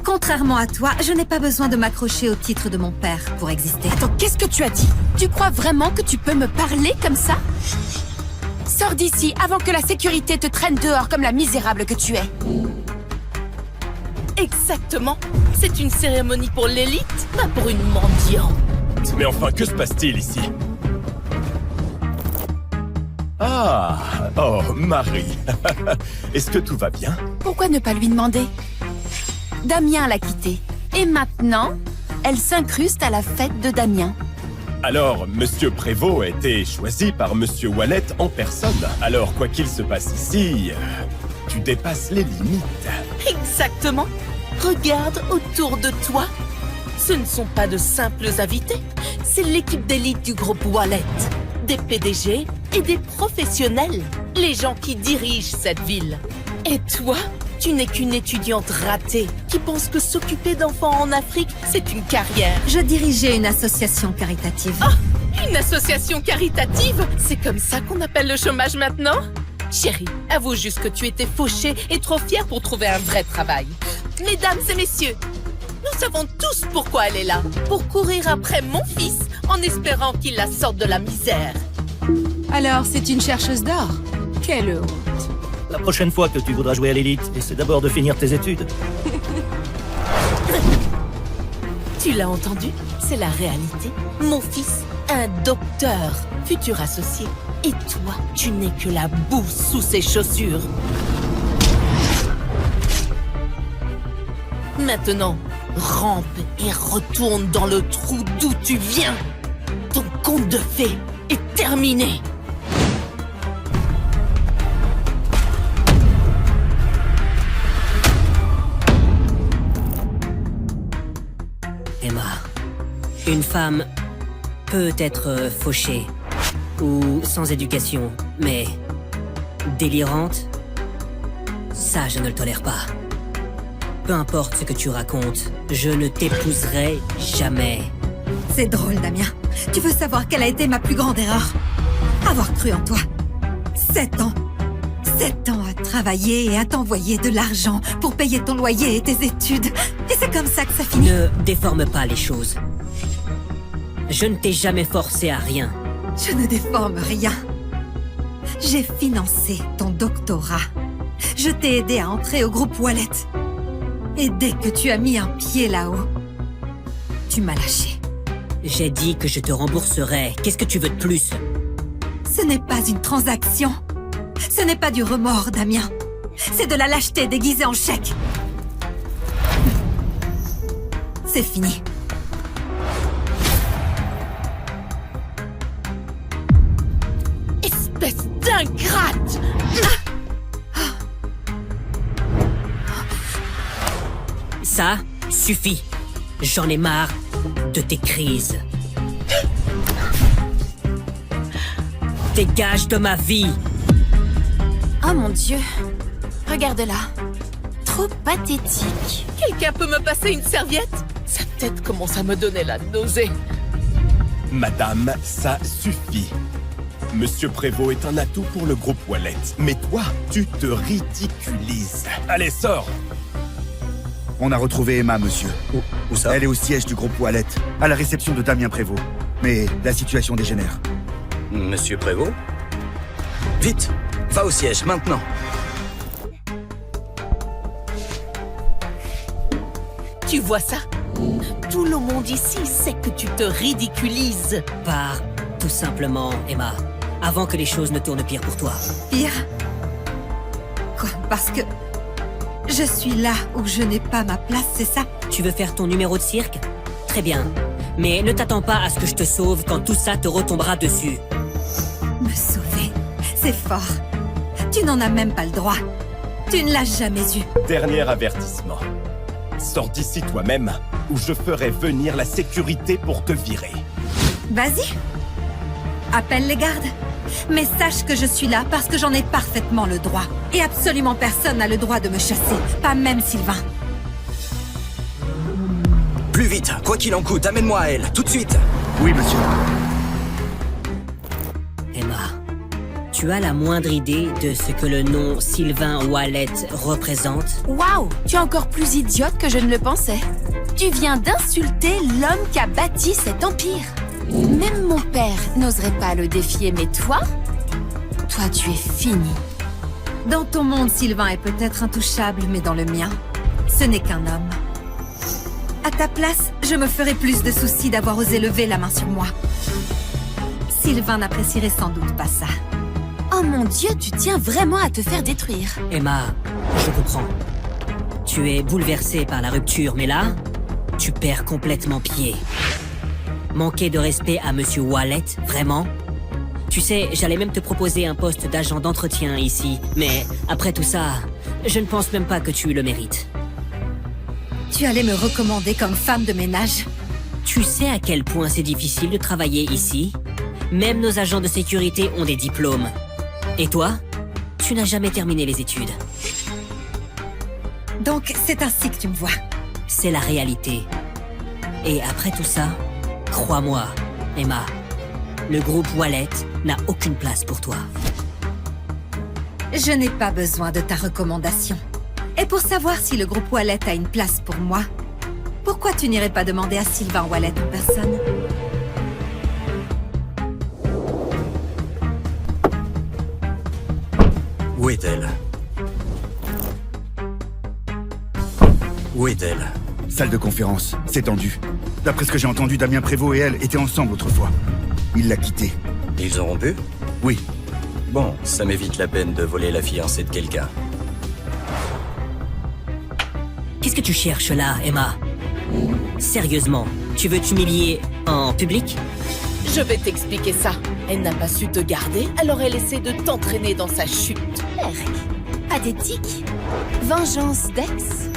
Contrairement à toi, je n'ai pas besoin de m'accrocher au titre de mon père pour exister. Attends, qu'est-ce que tu as dit? Tu crois vraiment que tu peux me parler comme ça? Sors d'ici avant que la sécurité te traîne dehors comme la misérable que tu es. Exactement. C'est une cérémonie pour l'élite, pas pour une mendiante. Mais enfin, que se passe-t-il ici? Ah, oh, Marie. Est-ce que tout va bien? Pourquoi ne pas lui demander? Damien l'a quittée. Et maintenant, elle s'incruste à la fête de Damien. Alors, Monsieur Prévost a été choisi par Monsieur Wallet en personne. Alors, quoi qu'il se passe ici, tu dépasses les limites. Exactement. Regarde autour de toi. Ce ne sont pas de simples invités. C'est l'équipe d'élite du groupe Wallet. Des PDG et des professionnels. Les gens qui dirigent cette ville. Et toi, tu n'es qu'une étudiante ratée qui pense que s'occuper d'enfants en Afrique, c'est une carrière. Je dirigeais une association caritative. Oh, une association caritative? C'est comme ça qu'on appelle le chômage maintenant? Chérie, avoue juste que tu étais fauchée et trop fière pour trouver un vrai travail. Mesdames et messieurs, nous savons tous pourquoi elle est là. Pour courir après mon fils en espérant qu'il la sorte de la misère. Alors, c'est une chercheuse d'or? Quelle honte. La prochaine fois que tu voudras jouer à l'élite, essaie d'abord de finir tes études. Tu l'as entendu? C'est la réalité. Mon fils, un docteur, futur associé. Et toi, tu n'es que la boue sous ses chaussures. Maintenant, rampe et retourne dans le trou d'où tu viens. Ton conte de fées est terminé. Emma, Une femme peut être fauchée ou sans éducation, mais délirante, ça je ne le tolère pas. Peu importe ce que tu racontes, je ne t'épouserai jamais. C'est drôle, Damien. Tu veux savoir quelle a été ma plus grande erreur? Avoir cru en toi. 7 ans. 7 ans à travailler et à t'envoyer de l'argent pour payer ton loyer et tes études. Et c'est comme ça que ça finit. Ne déforme pas les choses. Je ne t'ai jamais forcé à rien. Je ne déforme rien. J'ai financé ton doctorat. Je t'ai aidé à entrer au groupe Wallet. Et dès que tu as mis un pied là-haut, tu m'as lâché. J'ai dit que je te rembourserai. Qu'est-ce que tu veux de plus? Ce n'est pas une transaction. Ce n'est pas du remords, Damien. C'est de la lâcheté déguisée en chèque. C'est fini. Espèce d'ingrate! Ça suffit. J'en ai marre de tes crises. Dégage de ma vie. Oh mon Dieu. Regarde-la. Trop pathétique. Quelqu'un peut me passer une serviette? Sa tête commence à me donner la nausée. Madame, ça suffit. Monsieur Prévost est un atout pour le groupe Wallet. Mais toi, tu te ridiculises. Allez, sors! On a retrouvé Emma, monsieur. Où ça? Elle est au siège du groupe Wallet, à la réception de Damien Prévost. Mais la situation dégénère. Monsieur Prévost? Vite! Va au siège, maintenant! Tu vois ça? Tout le monde ici sait que tu te ridiculises. Pars, tout simplement, Emma. Avant que les choses ne tournent pire pour toi. Pire? Quoi? Parce que je suis là où je n'ai pas ma place, c'est ça? Tu veux faire ton numéro de cirque? Très bien. Mais ne t'attends pas à ce que je te sauve quand tout ça te retombera dessus. Me sauver? C'est fort. Tu n'en as même pas le droit. Tu ne l'as jamais eu. Dernier avertissement. Sors d'ici toi-même, ou je ferai venir la sécurité pour te virer. Vas-y. Appelle les gardes. Mais sache que je suis là parce que j'en ai parfaitement le droit. Et absolument personne n'a le droit de me chasser. Pas même Sylvain. Plus vite, quoi qu'il en coûte, amène-moi à elle, tout de suite! Oui, monsieur. Emma, tu as la moindre idée de ce que le nom Sylvain Wallet représente? Waouh! Tu es encore plus idiote que je ne le pensais. Tu viens d'insulter l'homme qui a bâti cet empire. Même mon père n'oserait pas le défier, mais toi tu es fini. Dans ton monde, Sylvain est peut-être intouchable, mais dans le mien, ce n'est qu'un homme. À ta place, je me ferais plus de soucis d'avoir osé lever la main sur moi. Sylvain n'apprécierait sans doute pas ça. Oh mon Dieu, tu tiens vraiment à te faire détruire. Emma, je comprends. Tu es bouleversée par la rupture, mais là, tu perds complètement pied. Manquer de respect à Monsieur Wallet, vraiment? Tu sais, j'allais même te proposer un poste d'agent d'entretien ici, mais après tout ça, je ne pense même pas que tu le mérites. Tu allais me recommander comme femme de ménage? Tu sais à quel point c'est difficile de travailler ici? Même nos agents de sécurité ont des diplômes. Et toi? Tu n'as jamais terminé les études. Donc, c'est ainsi que tu me vois? C'est la réalité. Et après tout ça, crois-moi, Emma, le groupe Wallet n'a aucune place pour toi. Je n'ai pas besoin de ta recommandation. Et pour savoir si le groupe Wallet a une place pour moi, pourquoi tu n'irais pas demander à Sylvain Wallet en personne? Où est-elle? Où est-elle? Salle de conférence, c'est tendu. D'après ce que j'ai entendu, Damien Prévost et elle étaient ensemble autrefois. Il l'a quittée. Ils ont rompu? Oui. Bon, ça m'évite la peine de voler la fiancée de quelqu'un. Qu'est-ce que tu cherches là, Emma? Sérieusement, tu veux t'humilier en public? Je vais t'expliquer ça. Elle n'a pas su te garder, alors elle essaie de t'entraîner dans sa chute. Pathétique. Vengeance d'ex.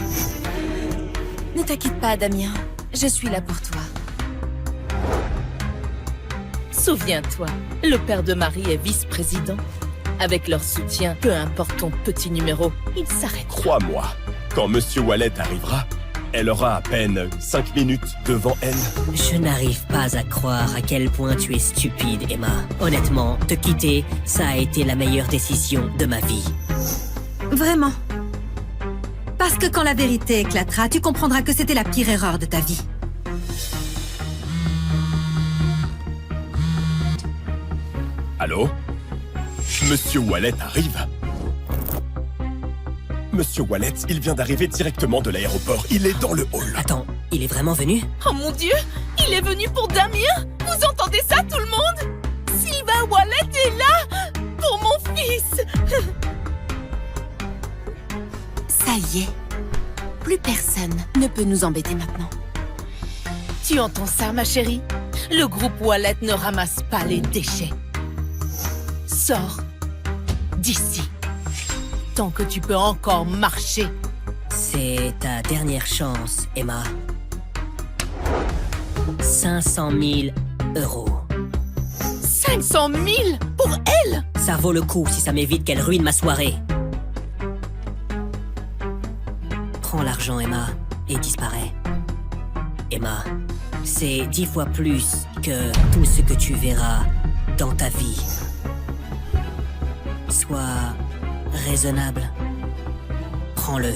Ne t'inquiète pas, Damien. Je suis là pour toi. Souviens-toi, le père de Marie est vice-président. Avec leur soutien, peu importe ton petit numéro, il s'arrête. Crois-moi, quand Monsieur Wallet arrivera, elle aura à peine 5 minutes devant elle. Je n'arrive pas à croire à quel point tu es stupide, Emma. Honnêtement, te quitter, ça a été la meilleure décision de ma vie. Vraiment. Parce que quand la vérité éclatera, tu comprendras que c'était la pire erreur de ta vie. Allô? Monsieur Wallet arrive? Monsieur Wallet, il vient d'arriver directement de l'aéroport. Il est dans le hall. Attends, il est vraiment venu? Oh mon Dieu! Il est venu pour Damien! Vous entendez ça, tout le monde? Sylvain Wallet est là! Pour mon fils! Ça y est. Plus personne ne peut nous embêter maintenant. Tu entends ça, ma chérie? Le groupe Wallet ne ramasse pas les déchets. Sors d'ici. Tant que tu peux encore marcher. C'est ta dernière chance, Emma. 500 000 €. 500 000 pour elle? Ça vaut le coup si ça m'évite qu'elle ruine ma soirée. Prends l'argent, Emma, et disparais. Emma, c'est 10 fois plus que tout ce que tu verras dans ta vie. Sois raisonnable. Prends-le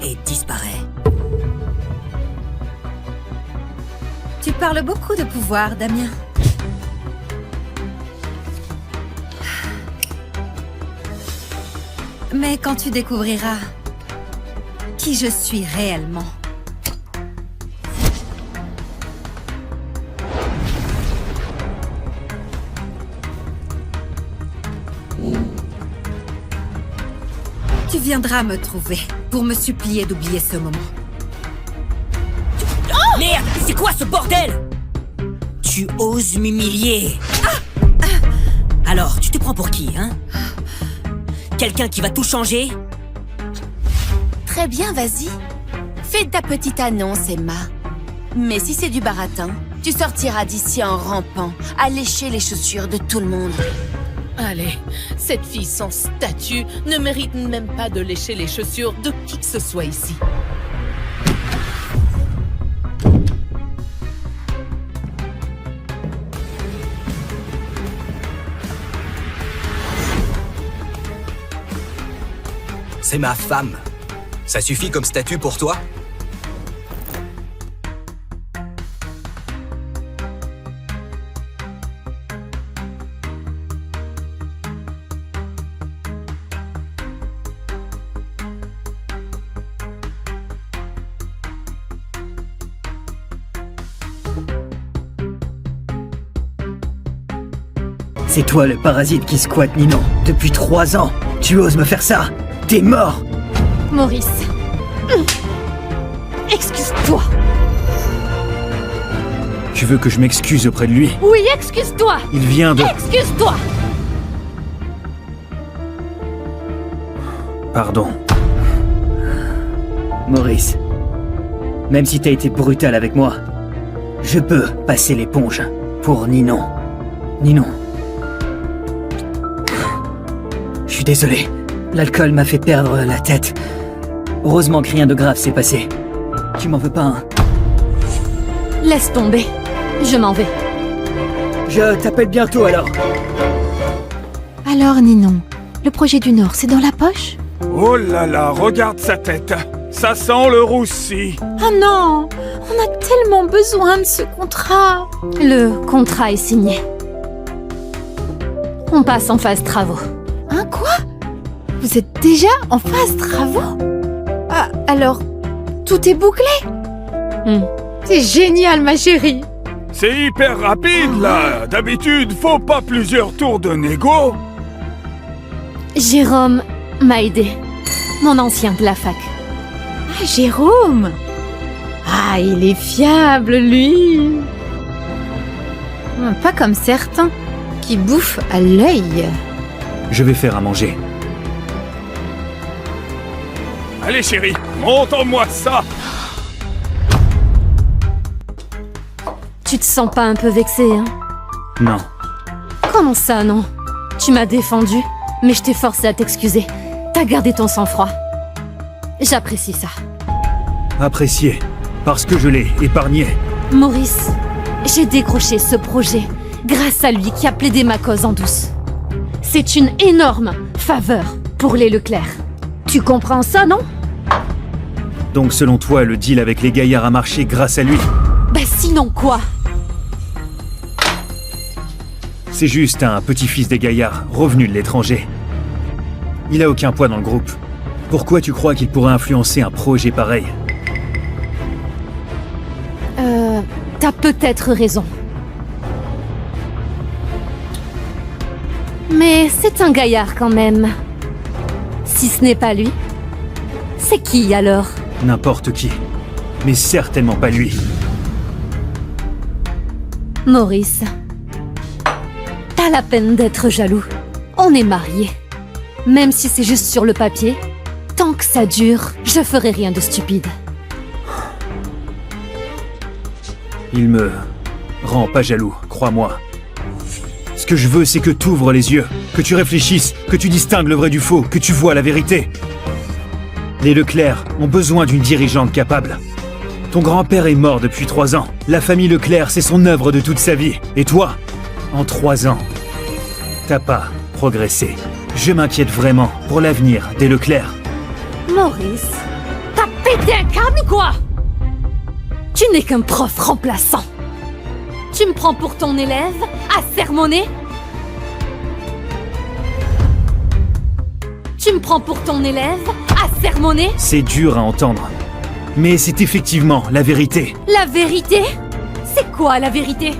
et disparais. Tu parles beaucoup de pouvoir, Damien. Mais quand tu découvriras qui je suis réellement, tu viendras me trouver pour me supplier d'oublier ce moment. Oh merde, c'est quoi ce bordel? Tu oses m'humilier. Alors, tu te prends pour qui, hein? Quelqu'un qui va tout changer? Très bien, vas-y. Fais ta petite annonce, Emma. Mais si c'est du baratin, tu sortiras d'ici en rampant, à lécher les chaussures de tout le monde. Allez, cette fille sans statut ne mérite même pas de lécher les chaussures de qui que ce soit ici. C'est ma femme. Ça suffit comme statut pour toi? C'est toi le parasite qui squatte Ninon. Depuis 3 ans, tu oses me faire ça? T'es mort! Maurice. Excuse-toi. Tu veux que je m'excuse auprès de lui? Oui, excuse-toi. Il vient de... Excuse-toi. Pardon. Maurice, même si t'as été brutal avec moi, je peux passer l'éponge pour Ninon. Ninon. Je suis désolé. L'alcool m'a fait perdre la tête. Heureusement que rien de grave s'est passé. Tu m'en veux pas, hein? Laisse tomber. Je m'en vais. Je t'appelle bientôt alors. Alors, Ninon, le projet du Nord, c'est dans la poche? Oh là là, regarde sa tête. Ça sent le roussi. Ah non! On a tellement besoin de ce contrat! Le contrat est signé. On passe en phase travaux. Hein, quoi? Vous êtes déjà en phase travaux? Ah, alors, tout est bouclé? C'est génial, ma chérie! C'est hyper rapide, là. D'habitude, faut pas plusieurs tours de négo. Jérôme m'a aidé. Mon ancien de la fac. Ah, Jérôme! Ah, il est fiable, lui! Pas comme certains, qui bouffent à l'œil. Je vais faire à manger. Allez, chérie, montre-moi ça. Tu te sens pas un peu vexé, hein? Non. Comment ça, non? Tu m'as défendu, mais je t'ai forcé à t'excuser. T'as gardé ton sang-froid. J'apprécie ça. Apprécié, parce que je l'ai épargné. Maurice, j'ai décroché ce projet grâce à lui qui a plaidé ma cause en douce. C'est une énorme faveur pour les Leclerc. Tu comprends ça, non? Donc selon toi, le deal avec les gaillards a marché grâce à lui? Bah sinon quoi? C'est juste un petit-fils des gaillards, revenu de l'étranger. Il a aucun poids dans le groupe. Pourquoi tu crois qu'il pourrait influencer un projet pareil? T'as peut-être raison. Mais c'est un gaillard quand même. Si ce n'est pas lui, c'est qui alors? N'importe qui. Mais certainement pas lui. Maurice, pas la peine d'être jaloux. On est mariés. Même si c'est juste sur le papier, tant que ça dure, je ferai rien de stupide. Il me rend pas jaloux, crois-moi. Ce que je veux, c'est que tu ouvres les yeux, que tu réfléchisses, que tu distingues le vrai du faux, que tu vois la vérité. Les Leclerc ont besoin d'une dirigeante capable. Ton grand-père est mort depuis 3 ans. La famille Leclerc, c'est son œuvre de toute sa vie. Et toi, en 3 ans, t'as pas progressé. Je m'inquiète vraiment pour l'avenir des Leclerc. Maurice, t'as pété un câble ou quoi? Tu n'es qu'un prof remplaçant. Tu me prends pour ton élève, à sermonner? Tu me prends pour ton élève, à sermonner? C'est dur à entendre. Mais c'est effectivement la vérité. La vérité? C'est quoi la vérité?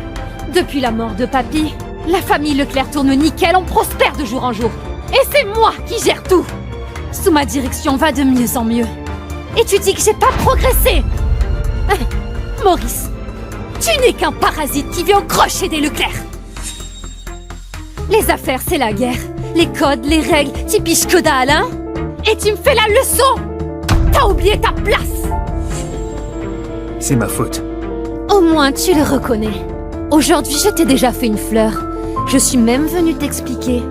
Depuis la mort de Papy, la famille Leclerc tourne nickel, on prospère de jour en jour. Et c'est moi qui gère tout. Sous ma direction va de mieux en mieux. Et tu dis que j'ai pas progressé? Maurice, tu n'es qu'un parasite qui vient au crochet des Leclerc. Les affaires, c'est la guerre. Les codes, les règles, t'y piches que dalle, hein? Et tu me fais la leçon? T'as oublié ta place. C'est ma faute. Au moins, tu le reconnais. Aujourd'hui, je t'ai déjà fait une fleur. Je suis même venue t'expliquer.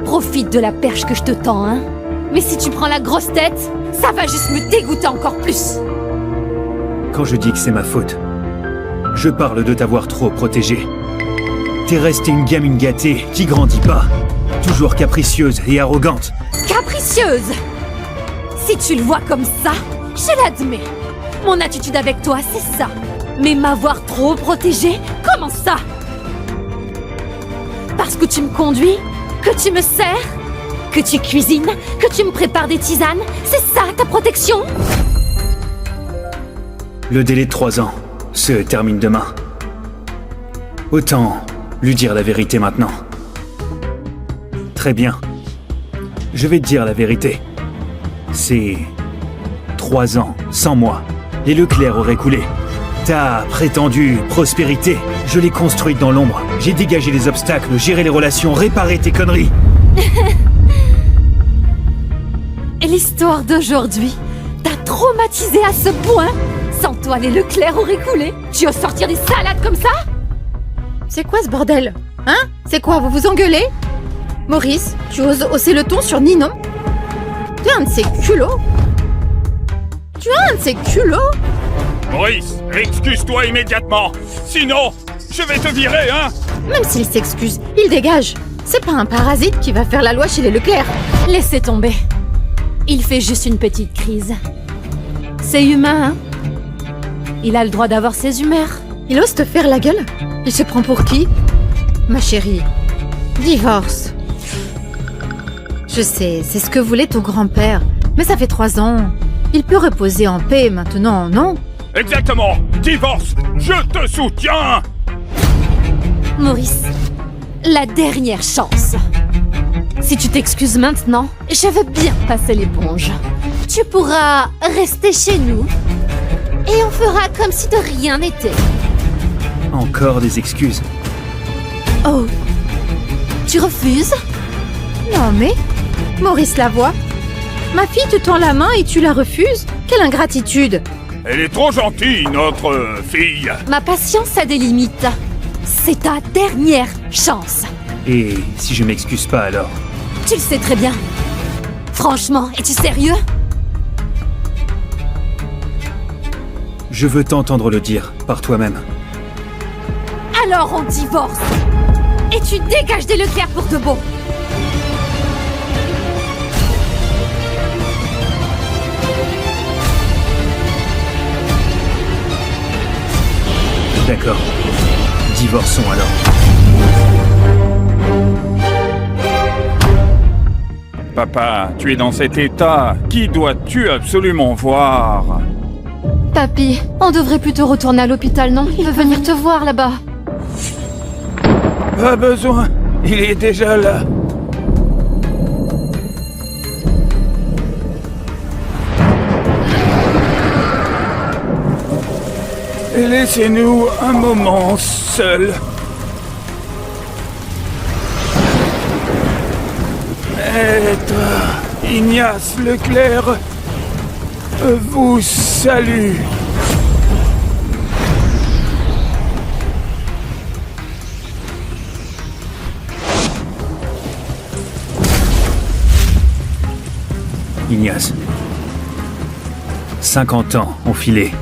Profite de la perche que je te tends, hein? Mais si tu prends la grosse tête, ça va juste me dégoûter encore plus. Quand je dis que c'est ma faute, je parle de t'avoir trop protégée. T'es restée une gamine gâtée qui grandit pas. Toujours capricieuse et arrogante. Capricieuse? Si tu le vois comme ça, je l'admets. Mon attitude avec toi, c'est ça. Mais m'avoir trop protégée, comment ça? Parce que tu me conduis? Que tu me sers? Que tu cuisines? Que tu me prépares des tisanes? C'est ça ta protection? Le délai de 3 ans se termine demain. Autant lui dire la vérité maintenant. Très bien. Je vais te dire la vérité. C'est 3 ans, sans moi. Les Leclerc auraient coulé. Ta prétendue prospérité, je l'ai construite dans l'ombre. J'ai dégagé les obstacles, géré les relations, réparé tes conneries. Et l'histoire d'aujourd'hui t'a traumatisé à ce point? Sans toi, les Leclerc auraient coulé? Tu oses sortir des salades comme ça? C'est quoi ce bordel? Hein? C'est quoi, vous vous engueulez? Maurice, tu oses hausser le ton sur Ninon? Tu as un de ces culots? Tu as un de ces culots? Maurice, excuse-toi immédiatement. Sinon, je vais te virer, hein? Même s'il s'excuse, il dégage. C'est pas un parasite qui va faire la loi chez les Leclerc. Laissez tomber. Il fait juste une petite crise. C'est humain, hein? Il a le droit d'avoir ses humeurs. Il ose te faire la gueule? Il se prend pour qui? Ma chérie, divorce. Je sais, c'est ce que voulait ton grand-père. Mais ça fait 3 ans. Il peut reposer en paix maintenant, non? Exactement. Divorce. Je te soutiens. Maurice, la dernière chance. Si tu t'excuses maintenant, je veux bien passer l'éponge. Tu pourras rester chez nous. Et on fera comme si de rien n'était. Encore des excuses. Oh, tu refuses? Non mais, Maurice Lavoie, ma fille te tend la main et tu la refuses? Quelle ingratitude! Elle est trop gentille, notre fille. Ma patience a des limites. C'est ta dernière chance. Et si je m'excuse pas alors? Tu le sais très bien. Franchement, es-tu sérieux? Je veux t'entendre le dire, par toi-même. Alors on divorce. Et tu dégages des Leclerc pour de bon. D'accord. Divorçons alors. Papa, tu es dans cet état. Qui dois-tu absolument voir? Papy, on devrait plutôt retourner à l'hôpital, non? Il veut venir te voir là-bas. Pas besoin. Il est déjà là. Laissez-nous un moment seul. Maître Ignace Leclerc vous salue. Ignace. 50 ans ont filé.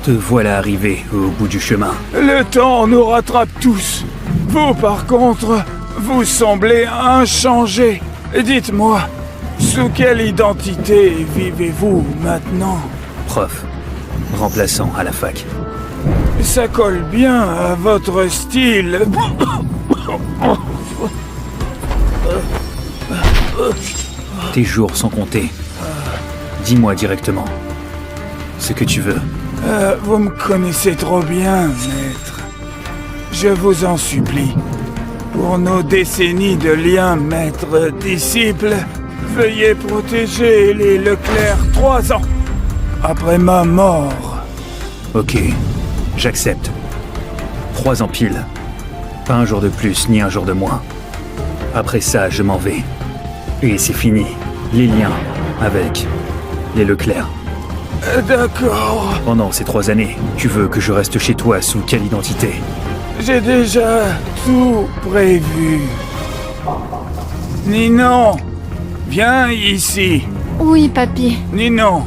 Te voilà arrivé au bout du chemin. Le temps nous rattrape tous. Vous, par contre, vous semblez inchangé. Dites-moi, sous quelle identité vivez-vous maintenant? Prof. Remplaçant à la fac. Ça colle bien à votre style. Tes jours sont comptés. Dis-moi directement ce que tu veux. Vous me connaissez trop bien, maître. Je vous en supplie. Pour nos décennies de liens maître-disciple, veuillez protéger les Leclerc 3 ans après ma mort. Ok, j'accepte. 3 ans pile. Pas un jour de plus, ni un jour de moins. Après ça, je m'en vais. Et c'est fini. Les liens avec les Leclerc. D'accord. Pendant ces 3 années, tu veux que je reste chez toi sous quelle identité? J'ai déjà tout prévu. Ninon, viens ici. Oui, papy. Ninon,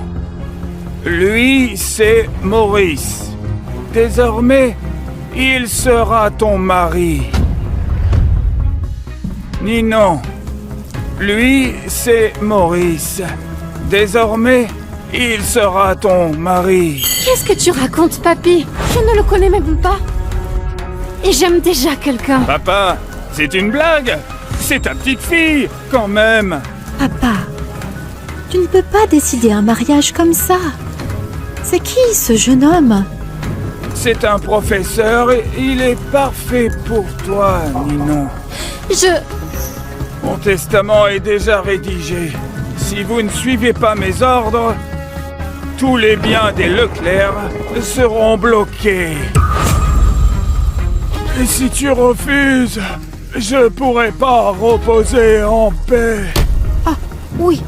lui, c'est Maurice. Désormais, il sera ton mari. Ninon, lui, c'est Maurice. Désormais, il sera ton mari. Qu'est-ce que tu racontes, papy? Je ne le connais même pas. Et j'aime déjà quelqu'un. Papa, c'est une blague. C'est ta petite fille, quand même. Papa, tu ne peux pas décider un mariage comme ça. C'est qui ce jeune homme? C'est un professeur et il est parfait pour toi, Ninon. Mon testament est déjà rédigé. Si vous ne suivez pas mes ordres, tous les biens des Leclerc seront bloqués. Et si tu refuses, je pourrai pas reposer en paix. Ah, oui,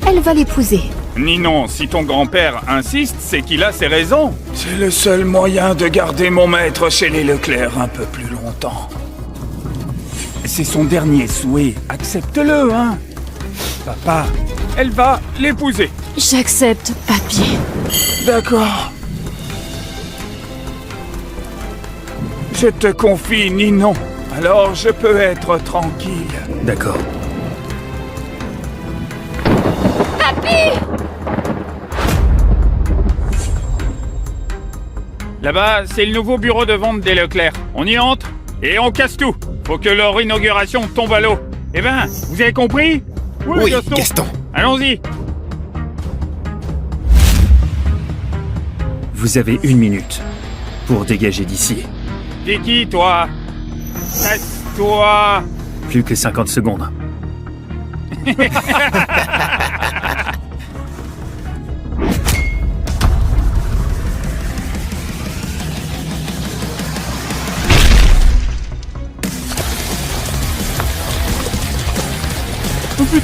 elle va l'épouser. Ninon, si ton grand-père insiste, c'est qu'il a ses raisons. C'est le seul moyen de garder mon maître chez les Leclerc un peu plus longtemps. C'est son dernier souhait, accepte-le, hein. Papa, elle va l'épouser. J'accepte, papy. D'accord. Je te confie Ninon, alors je peux être tranquille. D'accord. Papy! Là-bas, c'est le nouveau bureau de vente des Leclerc. On y entre et on casse tout. Faut que leur inauguration tombe à l'eau. Eh ben, vous avez compris? Oui, Gaston. Allons-y. Vous avez 1 minute pour dégager d'ici. T'es qui, toi? Casse-toi. Plus que 50 secondes.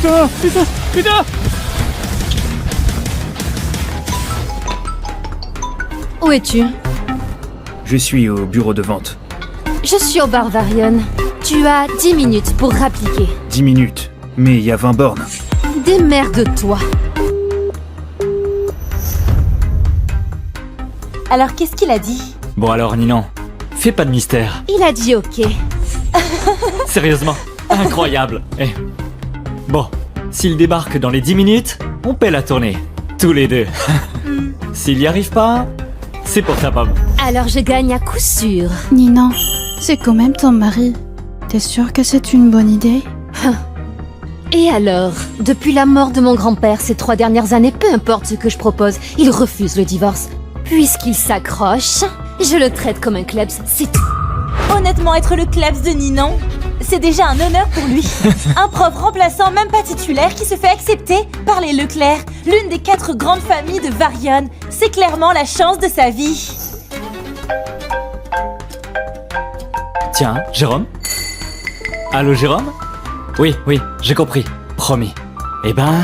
Oh putain, putain! Où es-tu? Je suis au bureau de vente. Je suis au bar Varion. Tu as 10 minutes pour rappliquer. 10 minutes. Mais il y a 20 bornes. Démerde-toi. Alors qu'est-ce qu'il a dit? Bon alors, Ninon, fais pas de mystère. Il a dit ok. Sérieusement, incroyable. Bon, s'il débarque dans les 10 minutes, on paie la tournée. Tous les deux. S'il y arrive pas, c'est pour ta pomme. Alors je gagne à coup sûr. Ninon, c'est quand même ton mari. T'es sûre que c'est une bonne idée? Et alors, depuis la mort de mon grand-père ces 3 dernières années, peu importe ce que je propose, il refuse le divorce. Puisqu'il s'accroche, je le traite comme un klebs, c'est tout. Honnêtement, être le klebs de Ninon, c'est déjà un honneur pour lui. Un prof remplaçant, même pas titulaire, qui se fait accepter par les Leclerc, l'une des 4 grandes familles de Varion. C'est clairement la chance de sa vie. Tiens, Jérôme? Allô, Jérôme? Oui, j'ai compris. Promis. Eh ben,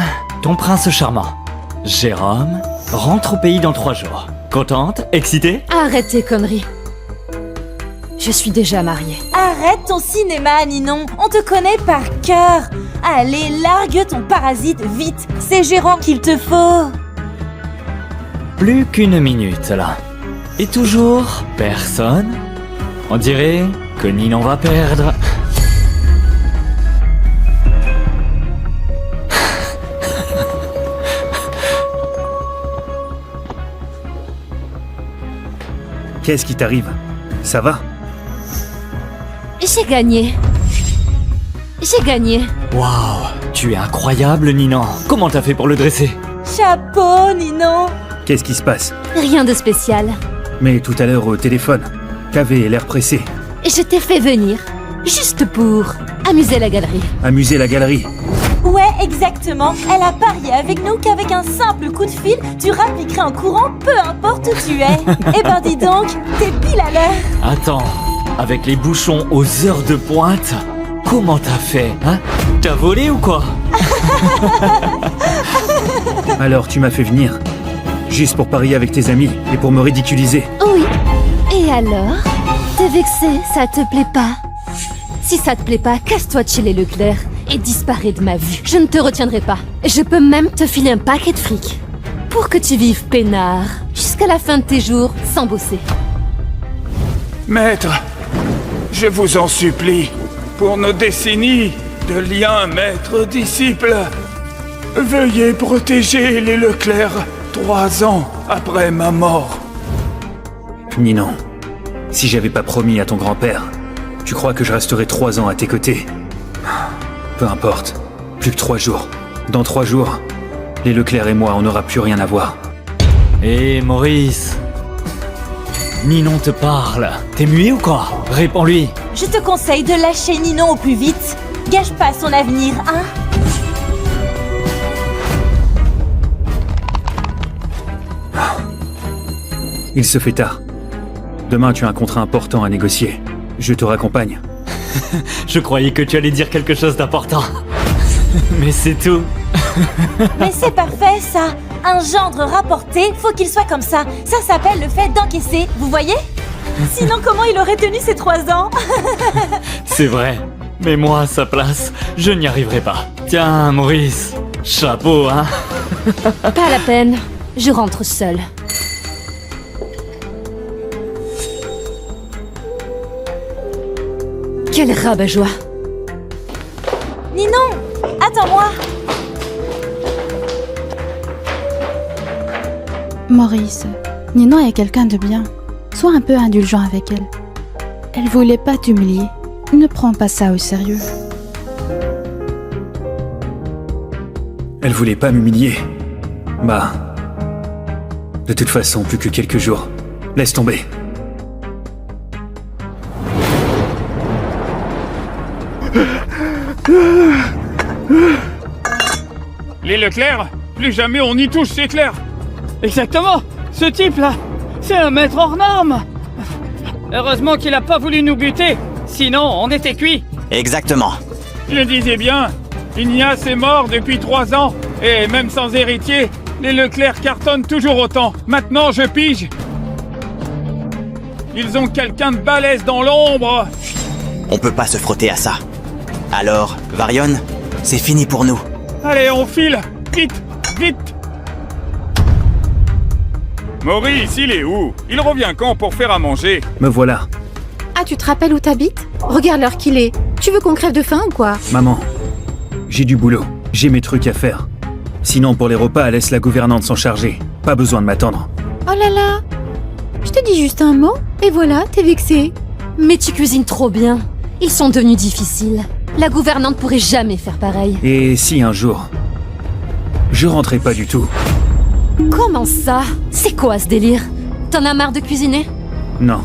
ton prince charmant, Jérôme, rentre au pays dans 3 jours. Contente? Excitée? Arrête tes conneries. Je suis déjà mariée. Arrête ton cinéma, Ninon. On te connaît par cœur. Allez, largue ton parasite, vite. C'est Jérôme qu'il te faut. Plus qu'une minute, là. Et toujours personne? On dirait que Ninon va perdre. Qu'est-ce qui t'arrive? Ça va? J'ai gagné. J'ai gagné. Waouh, tu es incroyable, Ninon. Comment t'as fait pour le dresser? Chapeau, Ninon. Qu'est-ce qui se passe? Rien de spécial. Mais tout à l'heure au téléphone, t'avais l'air pressé. Je t'ai fait venir, juste pour amuser la galerie. Amuser la galerie? Ouais, exactement. Elle a parié avec nous qu'avec un simple coup de fil, tu rappliquerais en courant, peu importe où tu es. Eh ben dis donc, t'es pile à l'heure. Attends, avec les bouchons aux heures de pointe, comment t'as fait, hein? T'as volé ou quoi? Alors tu m'as fait venir, juste pour parier avec tes amis et pour me ridiculiser. Oui. Et alors? T'es vexé, ça te plaît pas? Si ça te plaît pas, casse-toi de chez les Leclerc et disparais de ma vue. Je ne te retiendrai pas. Je peux même te filer un paquet de fric pour que tu vives peinard jusqu'à la fin de tes jours sans bosser. Maître, je vous en supplie, pour nos décennies de liens maître-disciple, veuillez protéger les Leclerc 3 ans après ma mort. Ninon, si j'avais pas promis à ton grand-père, tu crois que je resterais 3 ans à tes côtés? Peu importe, plus que 3 jours. Dans 3 jours, les Leclerc et moi, on n'aura plus rien à voir. Hé, Maurice, Ninon te parle. T'es muet ou quoi? Réponds-lui. Je te conseille de lâcher Ninon au plus vite. Gâche pas son avenir, hein? Il se fait tard. Demain, tu as un contrat important à négocier. Je te raccompagne. Je croyais que tu allais dire quelque chose d'important. Mais c'est tout. Mais c'est parfait, ça. Un gendre rapporté, faut qu'il soit comme ça. Ça s'appelle le fait d'encaisser, vous voyez? Sinon, comment il aurait tenu ces 3 ans? C'est vrai. Mais moi, à sa place, je n'y arriverai pas. Tiens, Maurice, chapeau, hein? Pas la peine, je rentre seule. Quel rabat-joie! Ninon, attends-moi! Maurice, Ninon est quelqu'un de bien. Sois un peu indulgent avec elle. Elle voulait pas t'humilier. Ne prends pas ça au sérieux. Elle voulait pas m'humilier. Bah... De toute façon, plus que quelques jours. Laisse tomber. Les Leclerc, plus jamais on y touche, c'est clair. Exactement. Ce type-là, c'est un maître hors norme. Heureusement qu'il a pas voulu nous buter. Sinon, on était cuits. Exactement. Je disais bien, Ignace est mort depuis 3 ans. Et même sans héritier, les Leclerc cartonnent toujours autant. Maintenant, je pige. Ils ont quelqu'un de balèze dans l'ombre! On peut pas se frotter à ça. Alors, Varion, c'est fini pour nous. Allez, on file! Vite! Vite! Maurice, il est où? Il revient quand pour faire à manger? Me voilà. Ah, tu te rappelles où t'habites? Regarde l'heure qu'il est. Tu veux qu'on crève de faim ou quoi? Maman, j'ai du boulot. J'ai mes trucs à faire. Sinon, pour les repas, laisse la gouvernante s'en charger. Pas besoin de m'attendre. Oh là là! Je te dis juste un mot, et voilà, t'es vexé. Mais tu cuisines trop bien. Ils sont devenus difficiles. La gouvernante pourrait jamais faire pareil. Et si un jour, je rentrais pas du tout? Comment ça? C'est quoi ce délire? T'en as marre de cuisiner? Non,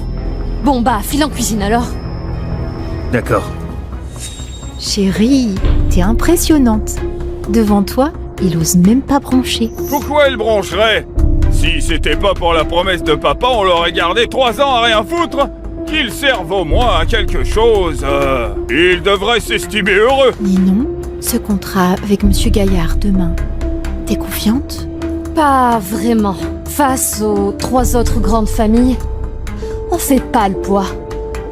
Bon bah, file en cuisine alors. d'accord. Chérie, t'es impressionnante. Devant toi, il ose même pas broncher. Pourquoi il broncherait? Si c'était pas pour la promesse de papa, on l'aurait gardé 3 ans à rien foutre. Qu'il serve au moins à quelque chose. Il devrait s'estimer heureux. Ninon, ce contrat avec Monsieur Gaillard demain, t'es confiante? Pas vraiment. Face aux 3 autres grandes familles, on fait pas le poids.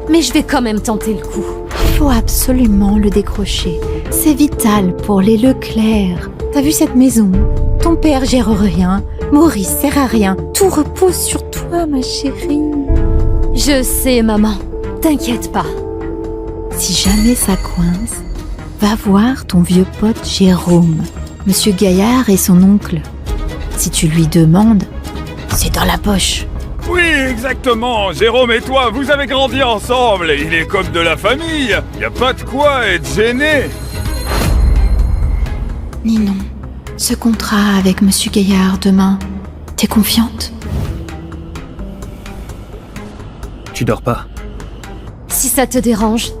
Mais je vais quand même tenter le coup. Il faut absolument le décrocher. C'est vital pour les Leclerc. T'as vu cette maison? Ton père gère rien, Maurice sert à rien. Tout repose sur toi, ma chérie. Je sais, maman. T'inquiète pas. Si jamais ça coince, va voir ton vieux pote Jérôme. Monsieur Gaillard est son oncle. Si tu lui demandes, c'est dans la poche. Oui, exactement. Jérôme et toi, vous avez grandi ensemble. Il est comme de la famille. Y a pas de quoi être gêné. Ninon, ce contrat avec Monsieur Gaillard demain, t'es confiante? Tu dors pas? Si ça te dérange,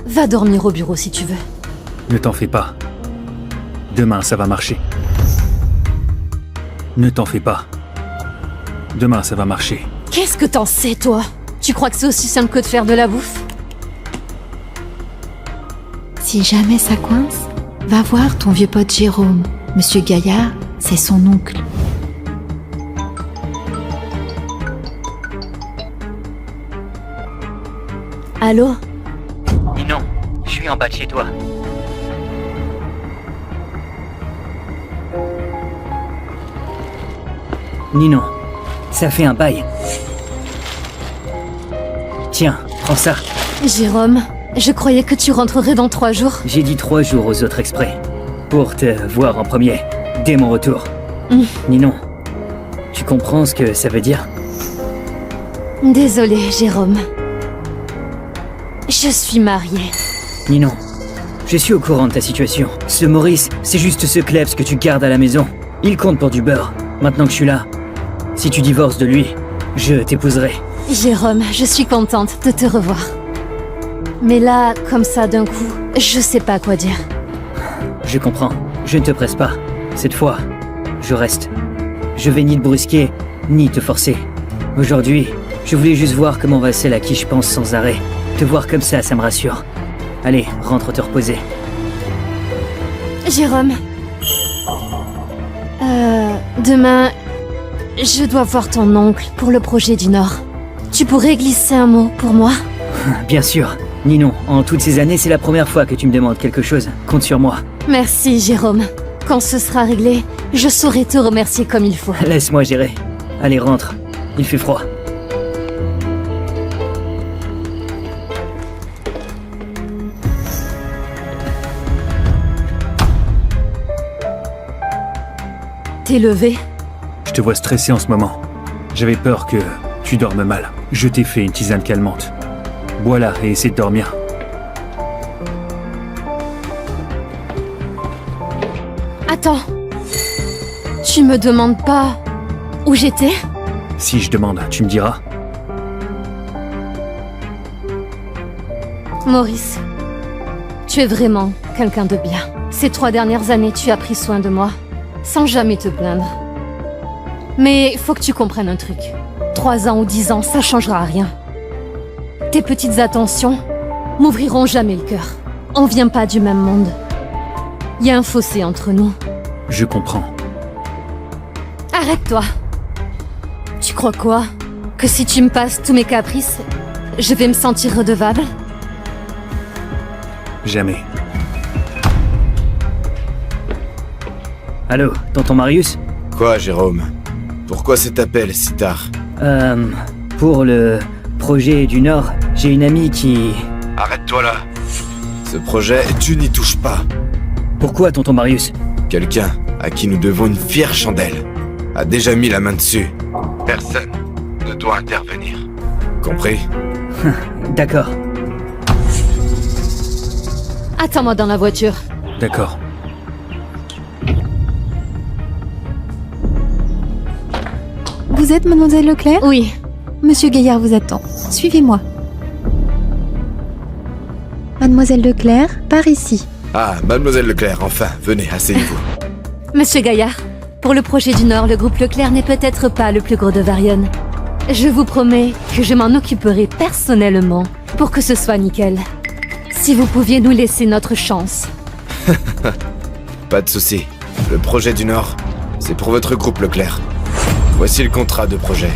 va dormir au bureau si tu veux. Ne t'en fais pas. Demain, ça va marcher. Ne t'en fais pas. Demain, ça va marcher. Qu'est-ce que t'en sais, toi? Tu crois que c'est aussi simple que de faire de la bouffe? Si jamais ça coince, va voir ton vieux pote Jérôme. Monsieur Gaillard, c'est son oncle. Allô? Ninon, je suis en bas de chez toi. Ninon, ça fait un bail. Tiens, prends ça. Jérôme, je croyais que tu rentrerais dans 3 jours. J'ai dit 3 jours aux autres exprès. Pour te voir en premier, dès mon retour. Ninon, tu comprends ce que ça veut dire? Désolée, Jérôme. Je suis mariée. Ninon, je suis au courant de ta situation. Ce Maurice, c'est juste ce klebs que tu gardes à la maison. Il compte pour du beurre. Maintenant que je suis là, si tu divorces de lui, je t'épouserai. Jérôme, je suis contente de te revoir. Mais là, comme ça d'un coup, je sais pas quoi dire. Je comprends. Je ne te presse pas. Cette fois, je reste. Je vais ni te brusquer, ni te forcer. Aujourd'hui, je voulais juste voir comment va celle à qui je pense sans arrêt. Te voir comme ça me rassure. Allez, rentre te reposer. Jérôme. Demain, je dois voir ton oncle pour le projet du Nord. Tu pourrais glisser un mot pour moi? Bien sûr. Ninon, en toutes ces années, c'est la première fois que tu me demandes quelque chose. Compte sur moi. Merci, Jérôme. Quand ce sera réglé, je saurai te remercier comme il faut. Laisse-moi gérer. Allez, rentre. Il fait froid. T'es levé? Je te vois stressé en ce moment. J'avais peur que tu dormes mal. Je t'ai fait une tisane calmante. Bois-la et essaie de dormir. Attends. Tu me demandes pas où j'étais? Si je demande, tu me diras. Maurice, tu es vraiment quelqu'un de bien. Ces 3 dernières années, tu as pris soin de moi, sans jamais te plaindre. Mais faut que tu comprennes un truc. 3 ans ou 10 ans, ça changera rien. Tes petites attentions m'ouvriront jamais le cœur. On vient pas du même monde. Il y a un fossé entre nous. Je comprends. Arrête-toi. Tu crois quoi? que si tu me passes tous mes caprices, je vais me sentir redevable? Jamais. Allô, tonton Marius? Quoi, Jérôme? Pourquoi cet appel si tard? Pour le projet du Nord, j'ai une amie qui... Arrête-toi là. Ce projet, tu n'y touches pas. Pourquoi, tonton Marius? Quelqu'un à qui nous devons une fière chandelle a déjà mis la main dessus. Personne ne doit intervenir. Compris? D'accord. Attends-moi dans la voiture. D'accord. Vous êtes Mademoiselle Leclerc? Oui. Monsieur Gaillard vous attend. Suivez-moi. Mademoiselle Leclerc, par ici. Ah, Mademoiselle Leclerc, enfin, venez, asseyez-vous. Monsieur Gaillard, pour le projet du Nord, le groupe Leclerc n'est peut-être pas le plus gros de Varion. Je vous promets que je m'en occuperai personnellement pour que ce soit nickel. Si vous pouviez nous laisser notre chance. Pas de souci. Le projet du Nord, c'est pour votre groupe Leclerc. Voici le contrat de projet.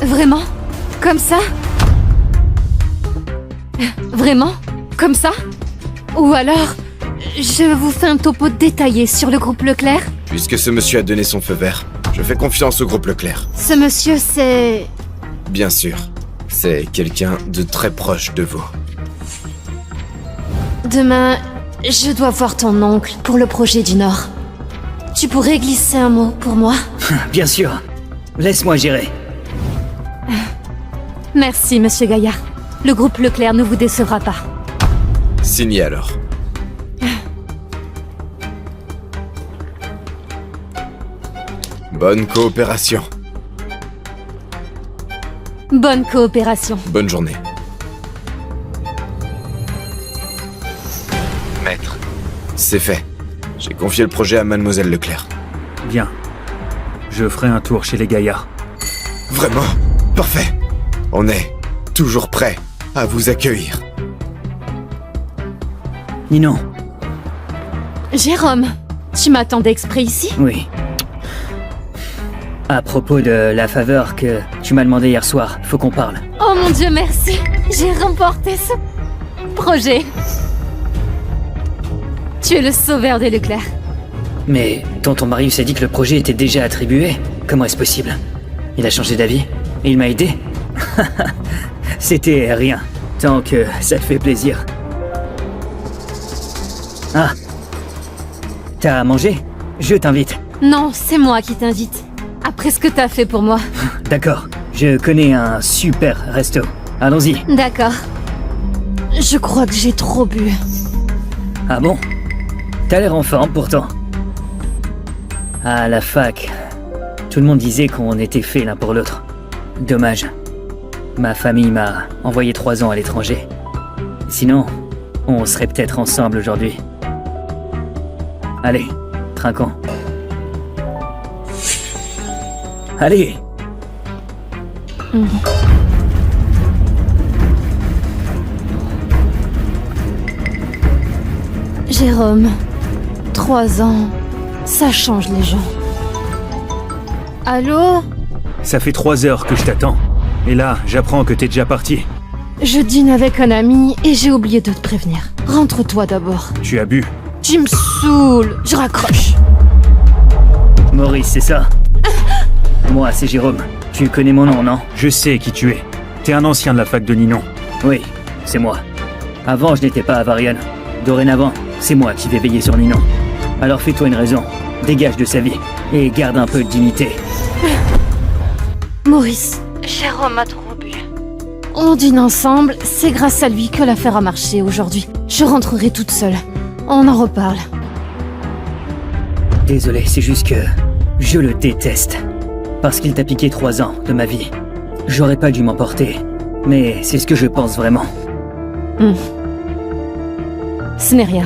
Vraiment? Comme ça? Vraiment? Comme ça? Ou alors, je vous fais un topo détaillé sur le groupe Leclerc? Puisque ce monsieur a donné son feu vert, je fais confiance au groupe Leclerc. Ce monsieur, c'est... Bien sûr, c'est quelqu'un de très proche de vous. Demain, je dois voir ton oncle pour le projet du Nord. Tu pourrais glisser un mot pour moi? Bien sûr. Laisse-moi gérer. Merci, monsieur Gaillard. Le groupe Leclerc ne vous décevra pas. Signé alors. Bonne coopération. Bonne coopération. Bonne journée. Maître, c'est fait. J'ai confié le projet à Mademoiselle Leclerc. Bien. Je ferai un tour chez les Gaillards. Vraiment? Parfait. On est toujours prêt à vous accueillir. Ninon. Jérôme, tu m'attendais exprès ici? Oui. À propos de la faveur que tu m'as demandé hier soir, faut qu'on parle. Oh mon Dieu, merci. J'ai remporté ce projet. Tu es le sauveur des Leclerc. Mais tonton Marius a dit que le projet était déjà attribué. Comment est-ce possible? Il a changé d'avis et il m'a aidé. C'était rien, tant que ça te fait plaisir. Ah. T'as mangé? Je t'invite. Non, c'est moi qui t'invite. Après ce que t'as fait pour moi. D'accord, je connais un super resto. Allons-y. D'accord. Je crois que j'ai trop bu. Ah bon? T'as l'air en forme pourtant. À la fac, tout le monde disait qu'on était faits l'un pour l'autre. Dommage. Ma famille m'a envoyé 3 ans à l'étranger. Sinon, on serait peut-être ensemble aujourd'hui. Allez, trinquons. Allez! Jérôme, 3 ans, ça change les gens. Allô? Ça fait 3 heures que je t'attends. Et là, j'apprends que t'es déjà parti. Je dîne avec un ami et j'ai oublié de te prévenir. Rentre-toi d'abord. Tu as bu? Tu me saoules, je raccroche. Maurice, c'est ça? Moi, c'est Jérôme. Tu connais mon nom, non? Je sais qui tu es. T'es un ancien de la fac de Ninon. Oui, c'est moi. Avant, je n'étais pas à Varion. Dorénavant, c'est moi qui vais veiller sur Ninon. Alors fais-toi une raison. Dégage de sa vie. Et garde un peu de dignité. Maurice, Jérôme a trop bu. On dîne ensemble, c'est grâce à lui que l'affaire a marché aujourd'hui. Je rentrerai toute seule. On en reparle. Désolé, c'est juste que je le déteste. Parce qu'il t'a piqué 3 ans de ma vie. J'aurais pas dû m'emporter. Mais c'est ce que je pense vraiment. Ce n'est rien.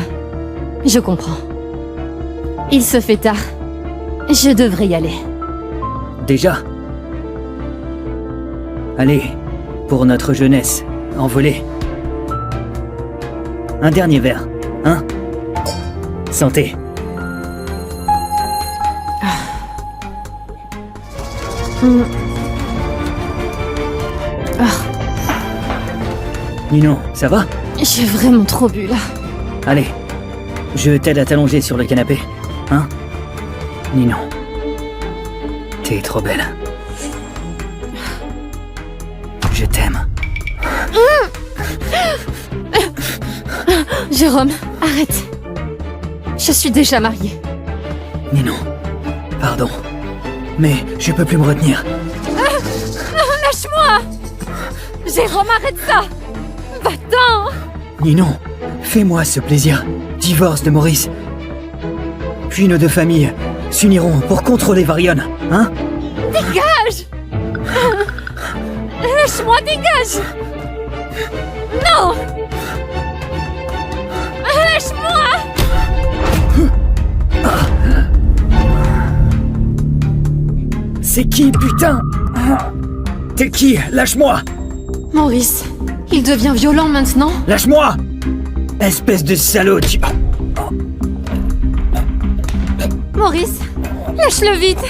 Je comprends. Il se fait tard. Je devrais y aller. Déjà? Allez, pour notre jeunesse, envolée. Un dernier verre, hein? Santé. Ninon, ça va? J'ai vraiment trop bu là. Allez, je t'aide à t'allonger sur le canapé. Hein? Ninon. T'es trop belle. Je t'aime. Jérôme, arrête. Je suis déjà mariée. Ninon, pardon. Mais je peux plus me retenir. Lâche-moi! Jérôme, arrête ça! Va-t'en! Ninon, fais-moi ce plaisir. Divorce de Maurice. Puis nos deux familles s'uniront pour contrôler Varian, hein? Dégage! Lâche-moi, dégage! Non! Lâche-moi! C'est qui, putain? T'es qui? Lâche-moi! Maurice, il devient violent maintenant? Lâche-moi! Espèce de salaud, tu... Maurice, lâche-le vite!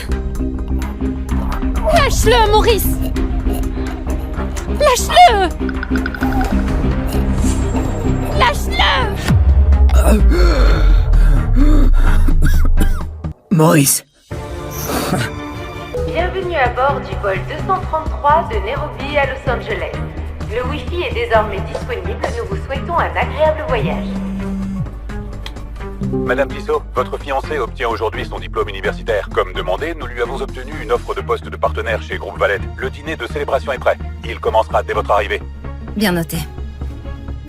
Lâche-le, Maurice! Lâche-le! Lâche-le! Maurice. Bienvenue à bord du vol 233 de Nairobi à Los Angeles. Le Wi-Fi est désormais disponible, nous vous souhaitons un agréable voyage. Madame Tissot, votre fiancé obtient aujourd'hui son diplôme universitaire. Comme demandé, nous lui avons obtenu une offre de poste de partenaire chez Groupe Valette. Le dîner de célébration est prêt. Il commencera dès votre arrivée. Bien noté.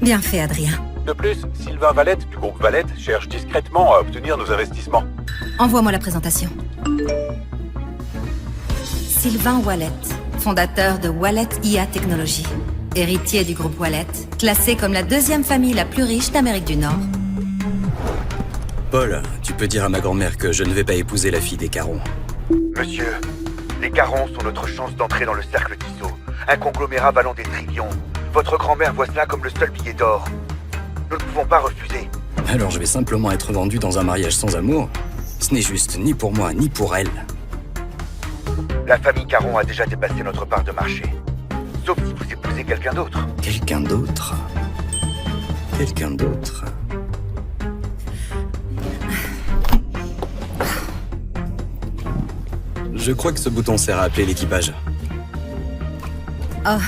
Bien fait, Adrien. De plus, Sylvain Valette du groupe Valette cherche discrètement à obtenir nos investissements. Envoie-moi la présentation. Sylvain Wallet, fondateur de Wallet IA Technologies. Héritier du groupe Wallet, classé comme la deuxième famille la plus riche d'Amérique du Nord. Paul, tu peux dire à ma grand-mère que je ne vais pas épouser la fille des Caron. Monsieur, les Carons sont notre chance d'entrer dans le cercle Tissot. Un conglomérat valant des trillions. Votre grand-mère voit cela comme le seul billet d'or. Nous ne pouvons pas refuser. Alors je vais simplement être vendu dans un mariage sans amour? Ce n'est juste ni pour moi, ni pour elle. La famille Caron a déjà dépassé notre part de marché. Sauf si vous épousez quelqu'un d'autre. Quelqu'un d'autre? Quelqu'un d'autre? Je crois que ce bouton sert à appeler l'équipage. Oh,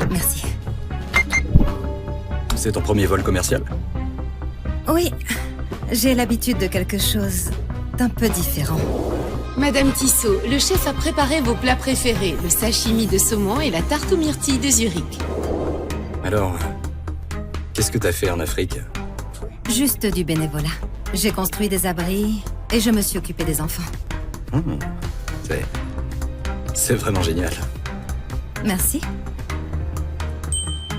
merci. C'est ton premier vol commercial? Oui, j'ai l'habitude de quelque chose d'un peu différent. Madame Tissot, le chef a préparé vos plats préférés, le sashimi de saumon et la tarte aux myrtilles de Zurich. Alors, qu'est-ce que t'as fait en Afrique? Juste du bénévolat. J'ai construit des abris et je me suis occupée des enfants. C'est vraiment génial. Merci.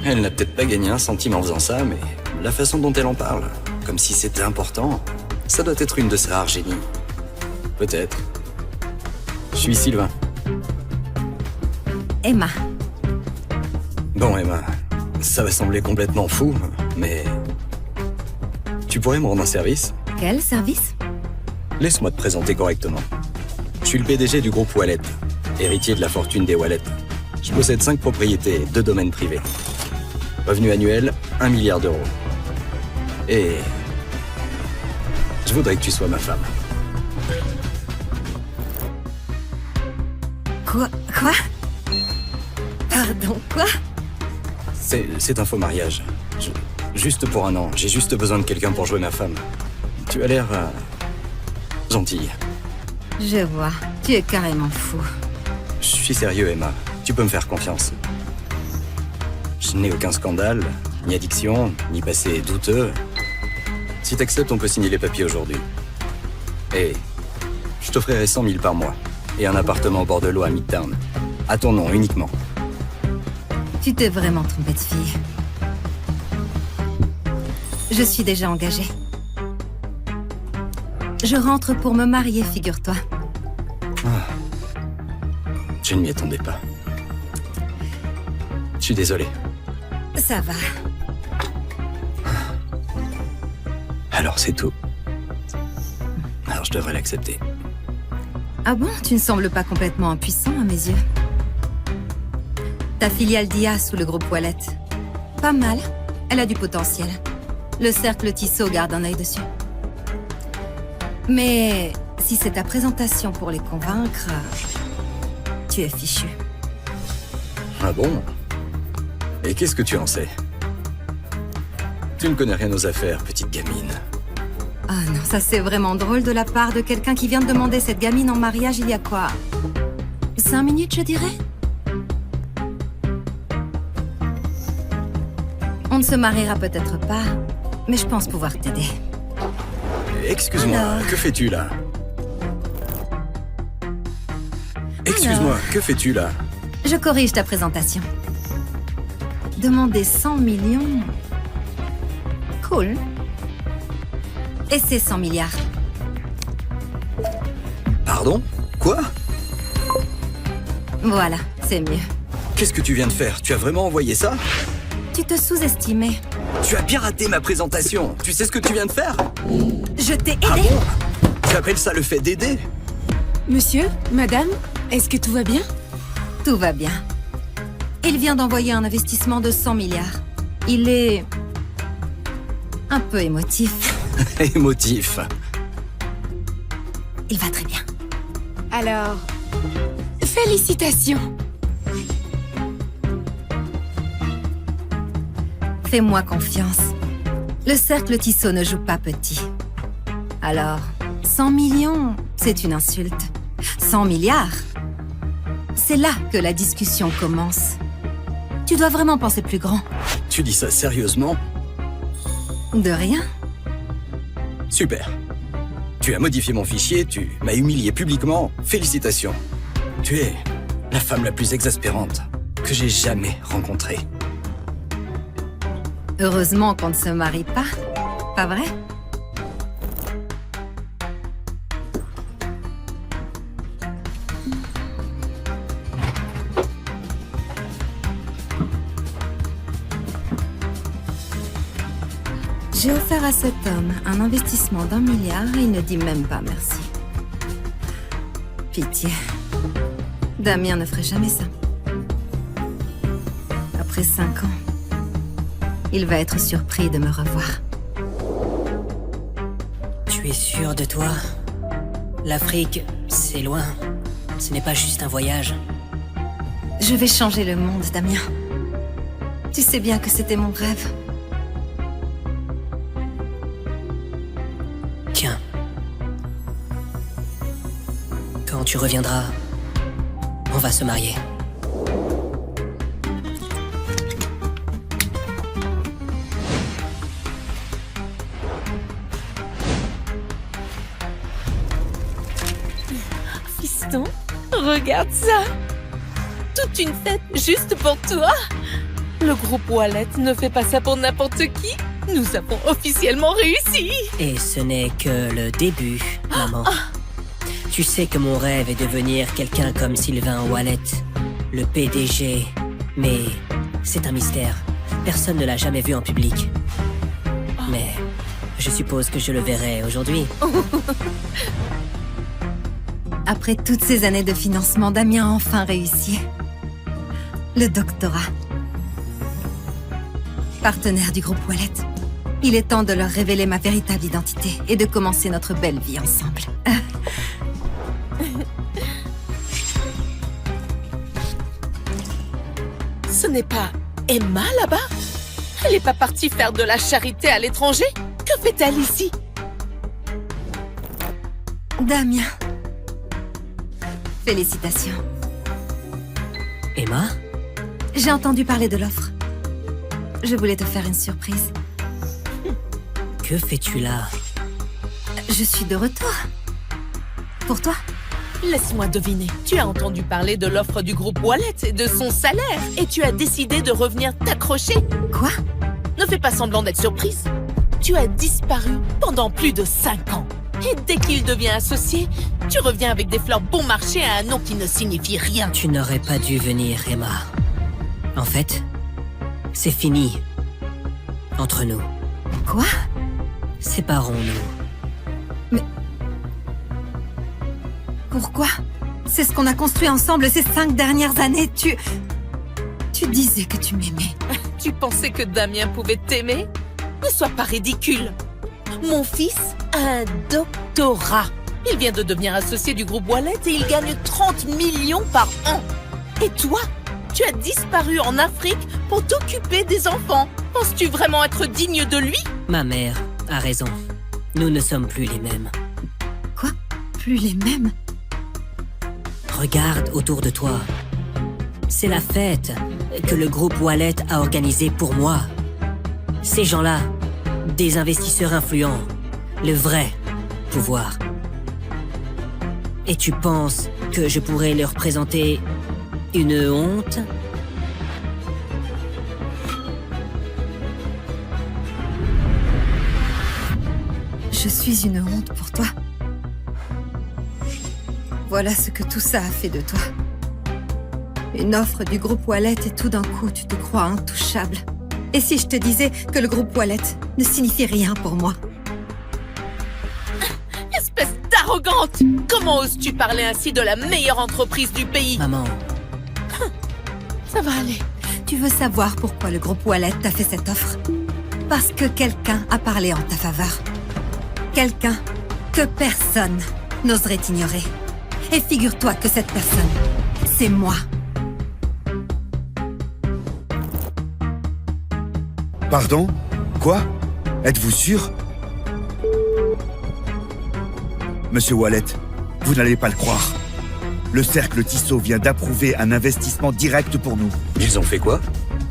Elle n'a peut-être pas gagné un centime en faisant ça, mais la façon dont elle en parle, comme si c'était important, ça doit être une de ses rares génies. Peut-être. Je suis Sylvain. Emma. Bon, Emma, ça va sembler complètement fou, mais... Tu pourrais me rendre un service? Quel service? Laisse-moi te présenter correctement. Je suis le PDG du groupe Wallet, héritier de la fortune des Wallet. Je possède 5 propriétés et 2 domaines privés. Revenu annuel, 1 milliard d'euros. Et... je voudrais que tu sois ma femme. Quoi? Pardon, quoi? C'est un faux mariage. Juste pour un an, j'ai juste besoin de quelqu'un pour jouer ma femme. Tu as l'air... gentille. Je vois, tu es carrément fou. Je suis sérieux, Emma. Tu peux me faire confiance. Je n'ai aucun scandale, ni addiction, ni passé douteux. Si t'acceptes, on peut signer les papiers aujourd'hui. Et je t'offrirai 100 000 par mois. Et un appartement au bord de l'eau à Midtown. À ton nom uniquement. Tu t'es vraiment trompé de fille. Je suis déjà engagée. Je rentre pour me marier, figure-toi. Je ne m'y attendais pas. Je suis désolé. Ça va. Alors c'est tout. Alors je devrais l'accepter. Ah bon? Tu ne sembles pas complètement impuissant à mes yeux. Ta filiale d'IA sous le groupe Wallet. Pas mal. Elle a du potentiel. Le cercle Tissot garde un œil dessus. Mais si c'est ta présentation pour les convaincre, tu es fichu. Ah bon? Et qu'est-ce que tu en sais? Tu ne connais rien aux affaires, petite gamine. Ah non, ça c'est vraiment drôle de la part de quelqu'un qui vient de demander cette gamine en mariage il y a quoi? 5 minutes, je dirais? On ne se mariera peut-être pas, mais je pense pouvoir t'aider. Excuse-moi, Alors. que fais-tu là? Excuse-moi, que fais-tu là? Je corrige ta présentation. Demander 100 millions... Cool. Et c'est 100 milliards. Pardon? Quoi? Voilà, c'est mieux. Qu'est-ce que tu viens de faire? Tu as vraiment envoyé ça? Tu te sous-estimais. Tu as bien raté ma présentation. Tu sais ce que tu viens de faire? Je t'ai aidé. Ah bon? Tu appelles ça le fait d'aider? Monsieur, madame, est-ce que tout va bien? Tout va bien. Il vient d'envoyer un investissement de 100 milliards. Il est... un peu émotif. Émotif. Il va très bien. Alors, félicitations. Fais-moi confiance. Le cercle Tissot ne joue pas petit. Alors, 100 millions, c'est une insulte. 100 milliards, c'est là que la discussion commence. Tu dois vraiment penser plus grand. Tu dis ça sérieusement? De rien. Super. Tu as modifié mon fichier, tu m'as humilié publiquement. Félicitations. Tu es la femme la plus exaspérante que j'ai jamais rencontrée. Heureusement qu'on ne se marie pas, pas vrai? J'ai offert à cet homme un investissement d'1 milliard et il ne dit même pas merci. Pitié. Damien ne ferait jamais ça. Après 5 ans, il va être surpris de me revoir. Tu es sûr de toi? L'Afrique, c'est loin. Ce n'est pas juste un voyage. Je vais changer le monde, Damien. Tu sais bien que c'était mon rêve. Tiens. Quand tu reviendras, on va se marier. Fiston, regarde ça. Toute une fête juste pour toi. Le groupe Wallet ne fait pas ça pour n'importe qui. Nous avons officiellement réussi. Et ce n'est que le début, maman. Tu sais que mon rêve est de devenir quelqu'un comme Sylvain Wallet, le PDG. Mais c'est un mystère. Personne ne l'a jamais vu en public. Mais je suppose que je le verrai aujourd'hui. Après toutes ces années de financement, Damien a enfin réussi. Le doctorat. Partenaire du groupe Wallet. Il est temps de leur révéler ma véritable identité et de commencer notre belle vie ensemble. Ce n'est pas Emma là-bas? Elle n'est pas partie faire de la charité à l'étranger? Que fait-elle ici? Damien. Félicitations. Emma? J'ai entendu parler de l'offre. Je voulais te faire une surprise. Que fais-tu là? Je suis de retour. Pour toi? Laisse-moi deviner. Tu as entendu parler de l'offre du groupe Wallet et de son salaire. Et tu as décidé de revenir t'accrocher. Quoi? Ne fais pas semblant d'être surprise. Tu as disparu pendant plus de 5 ans. Et dès qu'il devient associé, tu reviens avec des fleurs bon marché à un nom qui ne signifie rien. Tu n'aurais pas dû venir, Emma. En fait, c'est fini. Entre nous. Quoi? Séparons-nous. Pourquoi? C'est ce qu'on a construit ensemble ces 5 dernières années. Tu disais que tu m'aimais. Tu pensais que Damien pouvait t'aimer? Ne sois pas ridicule. Mon fils a un doctorat. Il vient de devenir associé du groupe Wallet et il gagne 30 millions par an. Et toi, tu as disparu en Afrique pour t'occuper des enfants. Penses-tu vraiment être digne de lui? Ma mère a raison. Nous ne sommes plus les mêmes. Quoi? Plus les mêmes? Regarde autour de toi. C'est la fête que le groupe Wallet a organisée pour moi. Ces gens-là, des investisseurs influents, le vrai pouvoir. Et tu penses que je pourrais leur présenter une honte? Je suis une honte pour toi. Voilà ce que tout ça a fait de toi. Une offre du groupe Wallet et tout d'un coup tu te crois intouchable. Et si je te disais que le groupe Wallet ne signifie rien pour moi? Espèce d'arrogante! Comment oses-tu parler ainsi de la meilleure entreprise du pays? Maman. Ça va aller. Tu veux savoir pourquoi le groupe Wallet t'a fait cette offre? Parce que quelqu'un a parlé en ta faveur. Quelqu'un que personne n'oserait ignorer. Et figure-toi que cette personne, c'est moi. Pardon? Quoi? Êtes-vous sûr? Monsieur Wallet, vous n'allez pas le croire. Le cercle Tissot vient d'approuver un investissement direct pour nous. Ils ont fait quoi?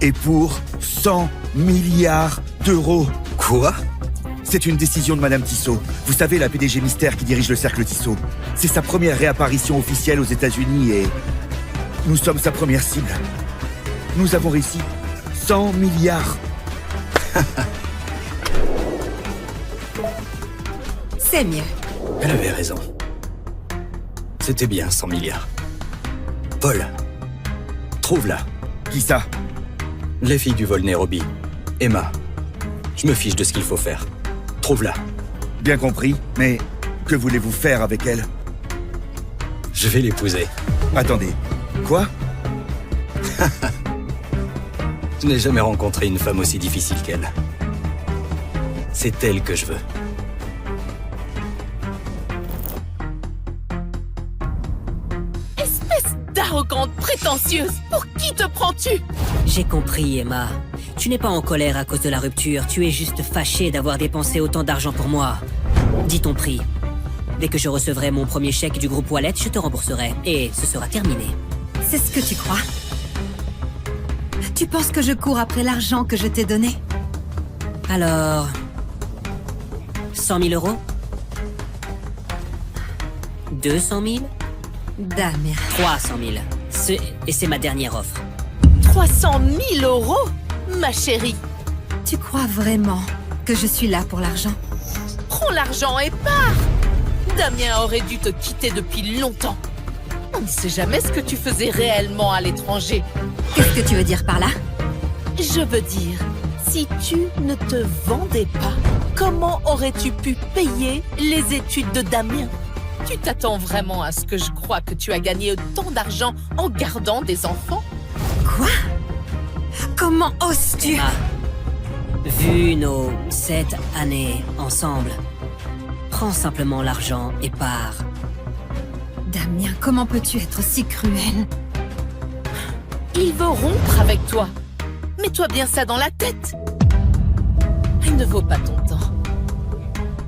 Et pour 100 milliards d'euros. Quoi? C'est une décision de Madame Tissot. Vous savez, la PDG mystère qui dirige le cercle Tissot. C'est sa première réapparition officielle aux États-Unis et nous sommes sa première cible. Nous avons réussi 100 milliards. C'est mieux. Elle avait raison. C'était bien 100 milliards. Paul, trouve-la. Qui ça? Les filles du vol Nairobi. Emma. Je me fiche de ce qu'il faut faire. Trouve-la. Bien compris, mais que voulez-vous faire avec elle? Je vais l'épouser. Attendez, quoi? Je n'ai jamais rencontré une femme aussi difficile qu'elle. C'est elle que je veux. Espèce d'arrogante prétentieuse! Pour qui te prends-tu? J'ai compris, Emma. Tu n'es pas en colère à cause de la rupture, tu es juste fâchée d'avoir dépensé autant d'argent pour moi. Dis ton prix. Dès que je recevrai mon premier chèque du groupe Wallet, je te rembourserai. Et ce sera terminé. C'est ce que tu crois? Tu penses que je cours après l'argent que je t'ai donné? Alors... 100 000 euros? 200 000? Damien. 300 000. Et c'est ma dernière offre. 300 000 euros? Ma chérie! Tu crois vraiment que je suis là pour l'argent? Prends l'argent et pars! Damien aurait dû te quitter depuis longtemps. On ne sait jamais ce que tu faisais réellement à l'étranger. Qu'est-ce que tu veux dire par là? Je veux dire, si tu ne te vendais pas, comment aurais-tu pu payer les études de Damien? Tu t'attends vraiment à ce que je croie que tu as gagné autant d'argent en gardant des enfants? Quoi? Comment oses-tu? Emma, vu nos 7 années ensemble, prends simplement l'argent et pars. Damien, comment peux-tu être si cruel? Il veut rompre avec toi. Mets-toi bien ça dans la tête. Il ne vaut pas ton temps.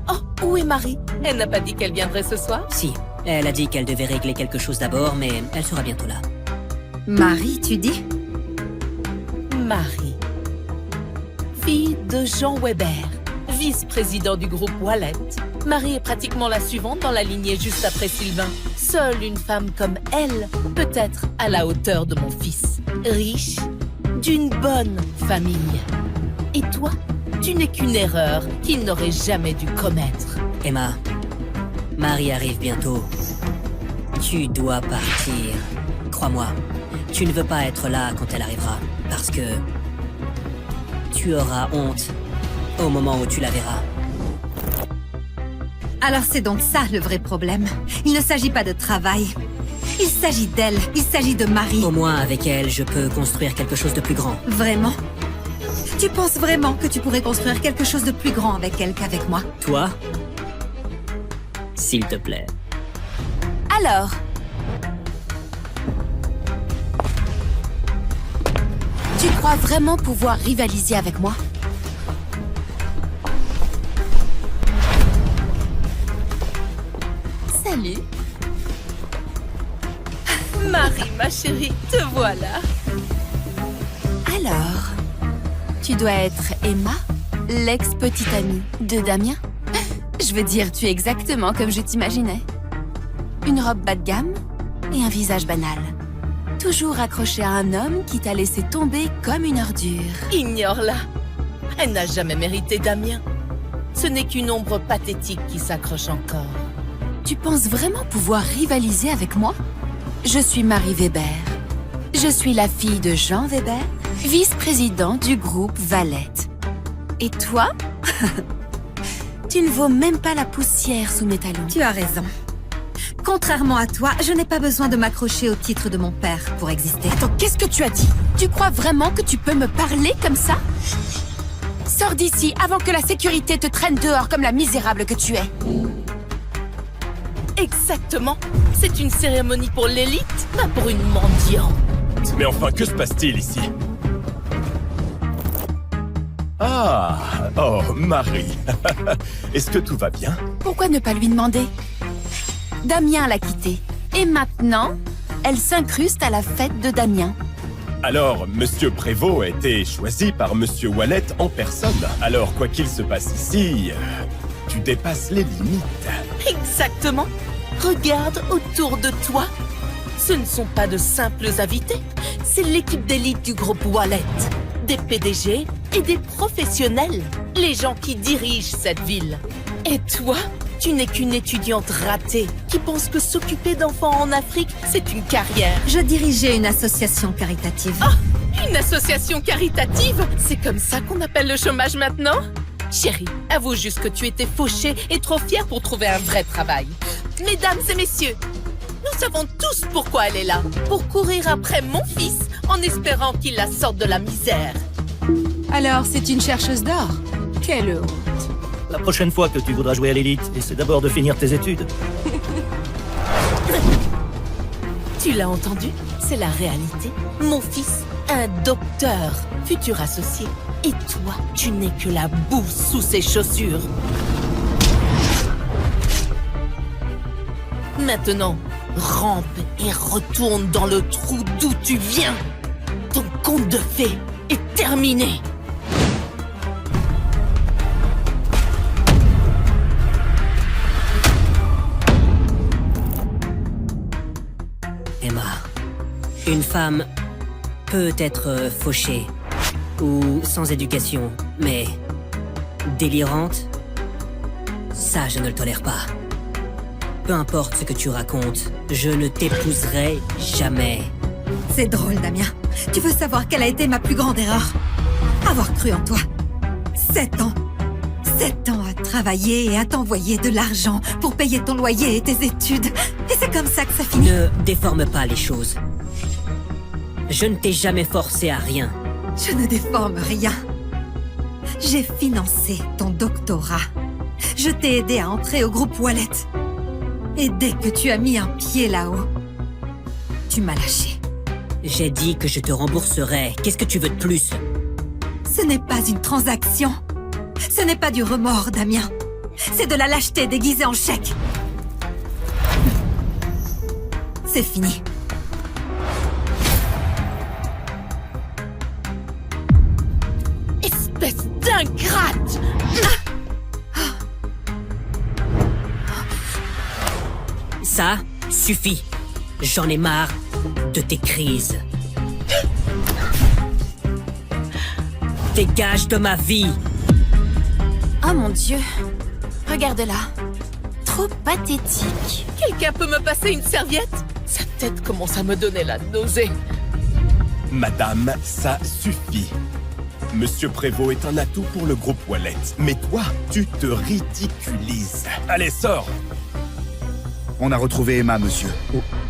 Oh, où est Marie? Elle n'a pas dit qu'elle viendrait ce soir? Si, elle a dit qu'elle devait régler quelque chose d'abord, mais elle sera bientôt là. Marie, tu dis? Marie. Fille de Jean Weber, vice-président du groupe Wallet. Marie est pratiquement la suivante dans la lignée juste après Sylvain. Seule une femme comme elle peut être à la hauteur de mon fils. Riche, d'une bonne famille. Et toi, tu n'es qu'une erreur qu'il n'aurait jamais dû commettre. Emma, Marie arrive bientôt. Tu dois partir. Crois-moi, tu ne veux pas être là quand elle arrivera, parce que tu auras honte au moment où tu la verras. Alors c'est donc ça le vrai problème. Il ne s'agit pas de travail. Il s'agit d'elle, il s'agit de Marie. Au moins, avec elle, je peux construire quelque chose de plus grand. Vraiment? Tu penses vraiment que tu pourrais construire quelque chose de plus grand avec elle qu'avec moi? Toi? S'il te plaît. Alors, tu crois vraiment pouvoir rivaliser avec moi? Salut. Marie, ma chérie, te voilà. Alors, tu dois être Emma, l'ex-petite amie de Damien? Je veux dire, tu es exactement comme je t'imaginais. Une robe bas de gamme et un visage banal. Toujours accrochée à un homme qui t'a laissé tomber comme une ordure. Ignore-la. Elle n'a jamais mérité Damien. Ce n'est qu'une ombre pathétique qui s'accroche encore. Tu penses vraiment pouvoir rivaliser avec moi? Je suis Marie Weber. Je suis la fille de Jean Weber, vice-président du groupe Valette. Et toi? Tu ne vaux même pas la poussière sous mes talons. Tu as raison. Contrairement à toi, je n'ai pas besoin de m'accrocher au titre de mon père pour exister. Attends, qu'est-ce que tu as dit? Tu crois vraiment que tu peux me parler comme ça? Sors d'ici avant que la sécurité te traîne dehors comme la misérable que tu es. Exactement. C'est une cérémonie pour l'élite, pas pour une mendiante. Mais enfin, que se passe-t-il ici? Ah, oh, Marie. Est-ce que tout va bien? Pourquoi ne pas lui demander? Damien l'a quittée. Et maintenant, elle s'incruste à la fête de Damien. Alors, Monsieur Prévost a été choisi par Monsieur Wallet en personne. Alors, quoi qu'il se passe ici, tu dépasses les limites. Exactement. Regarde autour de toi. Ce ne sont pas de simples invités. C'est l'équipe d'élite du groupe Wallet. Des PDG et des professionnels. Les gens qui dirigent cette ville. Et toi, tu n'es qu'une étudiante ratée qui pense que s'occuper d'enfants en Afrique, c'est une carrière. Je dirigeais une association caritative. Ah, une association caritative? C'est comme ça qu'on appelle le chômage maintenant? Chérie, avoue juste que tu étais fauchée et trop fière pour trouver un vrai travail. Mesdames et messieurs, nous savons tous pourquoi elle est là. Pour courir après mon fils en espérant qu'il la sorte de la misère. Alors, c'est une chercheuse d'or? Quelle honte. La prochaine fois que tu voudras jouer à l'élite, essaie d'abord de finir tes études. Tu l'as entendu? C'est la réalité. Mon fils, un docteur, futur associé. Et toi, tu n'es que la boue sous ses chaussures. Maintenant, rampe et retourne dans le trou d'où tu viens. Ton conte de fées est terminé. Emma, une femme peut être fauchée ou sans éducation, mais délirante, ça je ne le tolère pas. Peu importe ce que tu racontes, je ne t'épouserai jamais. C'est drôle, Damien. Tu veux savoir quelle a été ma plus grande erreur? Avoir cru en toi. 7 ans. 7 ans à travailler et à t'envoyer de l'argent pour payer ton loyer et tes études. Et c'est comme ça que ça finit. Ne déforme pas les choses. Je ne t'ai jamais forcé à rien. Je ne déforme rien. J'ai financé ton doctorat. Je t'ai aidé à entrer au groupe Wallet. Et dès que tu as mis un pied là-haut, tu m'as lâché. J'ai dit que je te rembourserai. Qu'est-ce que tu veux de plus? Ce n'est pas une transaction. Ce n'est pas du remords, Damien. C'est de la lâcheté déguisée en chèque. C'est fini. Espèce d'ingrate! Ça suffit. J'en ai marre de tes crises. Dégage de ma vie. Oh mon Dieu. Regarde-la. Trop pathétique. Quelqu'un peut me passer une serviette? Sa tête commence à me donner la nausée. Madame, ça suffit. Monsieur Prévost est un atout pour le groupe Wallet. Mais toi, tu te ridiculises. Allez, sors! On a retrouvé Emma, monsieur.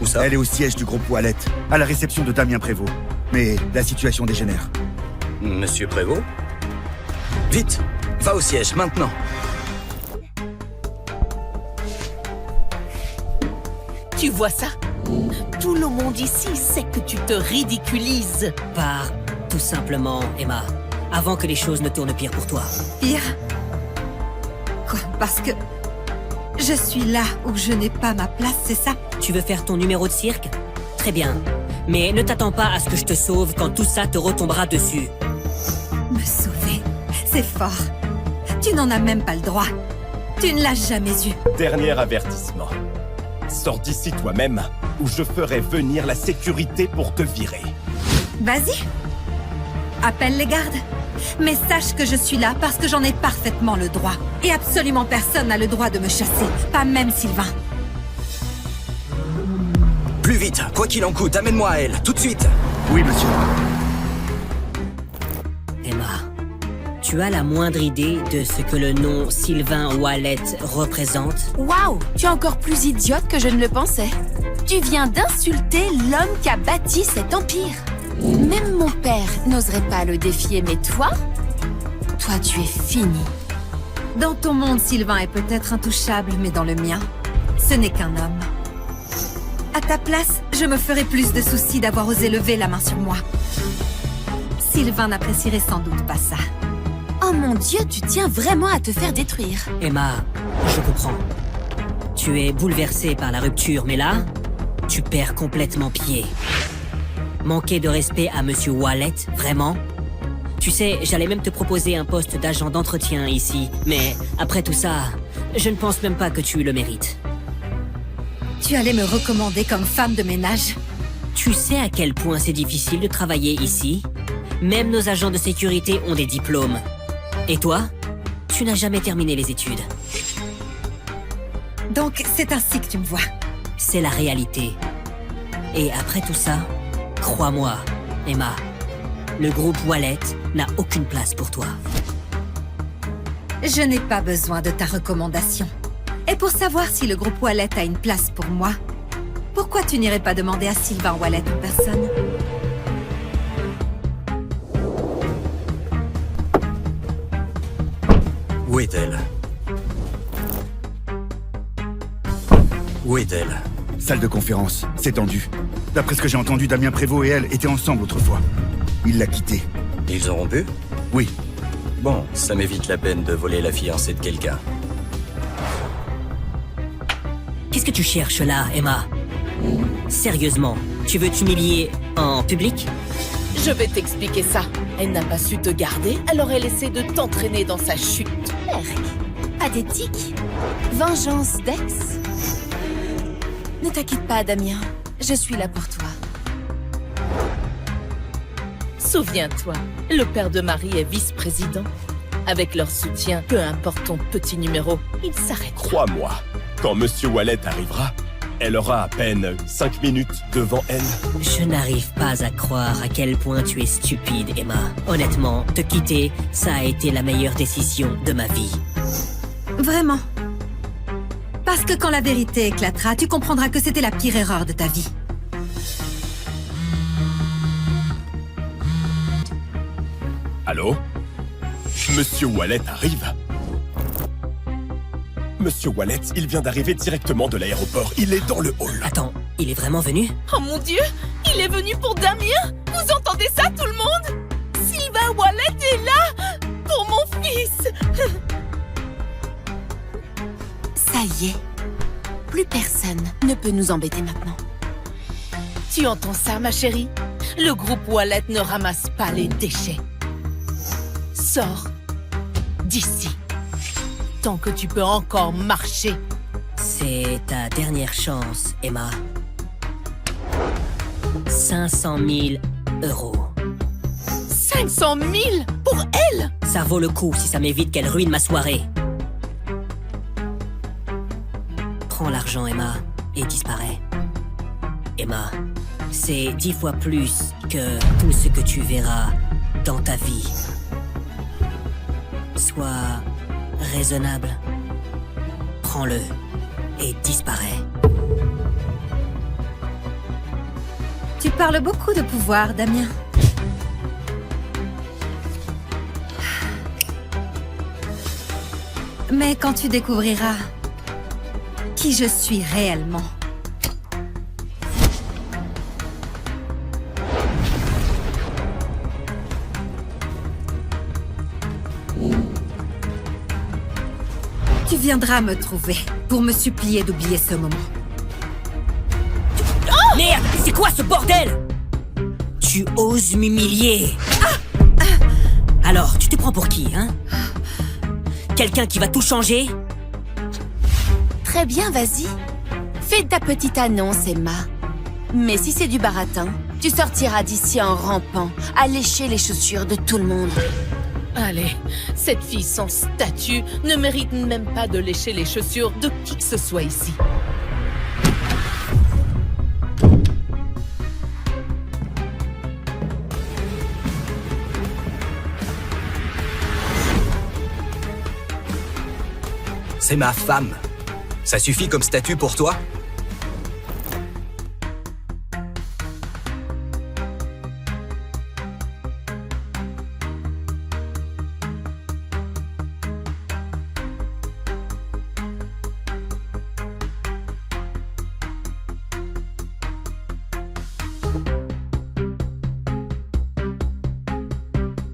Où ça? Elle est au siège du groupe Wallet, à la réception de Damien Prévost. Mais la situation dégénère. Monsieur Prévost? Vite, va au siège, maintenant. Tu vois ça? Tout le monde ici sait que tu te ridiculises. Pars, tout simplement, Emma. Avant que les choses ne tournent pire pour toi. Pire? Quoi? Parce que je suis là où je n'ai pas ma place, c'est ça? Tu veux faire ton numéro de cirque? Très bien. Mais ne t'attends pas à ce que je te sauve quand tout ça te retombera dessus. Me sauver? C'est fort. Tu n'en as même pas le droit. Tu ne l'as jamais eu. Dernier avertissement. Sors d'ici toi-même, ou je ferai venir la sécurité pour te virer. Vas-y. Appelle les gardes. Mais sache que je suis là parce que j'en ai parfaitement le droit. Et absolument personne n'a le droit de me chasser. Pas même Sylvain. Plus vite, quoi qu'il en coûte, amène-moi à elle, tout de suite. Oui, monsieur. Emma, tu as la moindre idée de ce que le nom Sylvain Wallet représente? Waouh, tu es encore plus idiote que je ne le pensais. Tu viens d'insulter l'homme qui a bâti cet empire. Même mon père n'oserait pas le défier, mais toi tu es fini. Dans ton monde, Sylvain est peut-être intouchable, mais dans le mien, ce n'est qu'un homme. À ta place, je me ferais plus de soucis d'avoir osé lever la main sur moi. Sylvain n'apprécierait sans doute pas ça. Oh mon Dieu, tu tiens vraiment à te faire détruire. Emma, je comprends. Tu es bouleversée par la rupture, mais là, tu perds complètement pied. Manquer de respect à Monsieur Wallet, vraiment? Tu sais, j'allais même te proposer un poste d'agent d'entretien ici, mais après tout ça, je ne pense même pas que tu le mérites. Tu allais me recommander comme femme de ménage? Tu sais à quel point c'est difficile de travailler ici? Même nos agents de sécurité ont des diplômes. Et toi? Tu n'as jamais terminé les études. Donc, c'est ainsi que tu me vois? C'est la réalité. Et après tout ça, crois-moi, Emma, le groupe Wallet n'a aucune place pour toi. Je n'ai pas besoin de ta recommandation. Et pour savoir si le groupe Wallet a une place pour moi, pourquoi tu n'irais pas demander à Sylvain Wallet en personne? Où est-elle? Où est-elle? Salle de conférence, c'est tendu. D'après ce que j'ai entendu, Damien Prévost et elle étaient ensemble autrefois. Il l'a quittée. Ils ont rompu? Oui. Bon, ça m'évite la peine de voler la fiancée de quelqu'un. Qu'est-ce que tu cherches là, Emma? Sérieusement, tu veux t'humilier en public? Je vais t'expliquer ça. Elle n'a pas su te garder, alors elle essaie de t'entraîner dans sa chute. Pathétique. Vengeance d'ex. Ne t'inquiète pas, Damien. Je suis là pour toi. Souviens-toi, le père de Marie est vice-président. Avec leur soutien, peu importe ton petit numéro, il s'arrête. Crois-moi, quand Monsieur Wallet arrivera, elle aura à peine 5 minutes devant elle. Je n'arrive pas à croire à quel point tu es stupide, Emma. Honnêtement, te quitter, ça a été la meilleure décision de ma vie. Vraiment? Parce que quand la vérité éclatera, tu comprendras que c'était la pire erreur de ta vie. Allô? Monsieur Wallet arrive? Monsieur Wallet, il vient d'arriver directement de l'aéroport. Il est dans le hall. Attends, il est vraiment venu? Oh mon Dieu! Il est venu pour Damien! Vous entendez ça, tout le monde? Sylvain Wallet est là! Pour mon fils! Ça y est. Plus personne ne peut nous embêter maintenant. Tu entends ça, ma chérie? Le groupe Wallet ne ramasse pas les déchets. Sors d'ici. Tant que tu peux encore marcher. C'est ta dernière chance, Emma. 500 000 €. 500 000 pour elle? Ça vaut le coup si ça m'évite qu'elle ruine ma soirée. Prends l'argent, Emma, et disparais. Emma, c'est 10 fois plus que tout ce que tu verras dans ta vie. Sois raisonnable. Prends-le et disparais. Tu parles beaucoup de pouvoir, Damien. Mais quand tu découvriras qui je suis réellement, tu viendras me trouver pour me supplier d'oublier ce moment. Merde, c'est quoi ce bordel? Tu oses m'humilier. Alors, tu te prends pour qui, hein? Quelqu'un qui va tout changer? Très bien, vas-y. Fais ta petite annonce, Emma. Mais si c'est du baratin, tu sortiras d'ici en rampant, à lécher les chaussures de tout le monde. Allez, cette fille sans statut ne mérite même pas de lécher les chaussures de qui que ce soit ici. C'est ma femme. Ça suffit comme statut pour toi?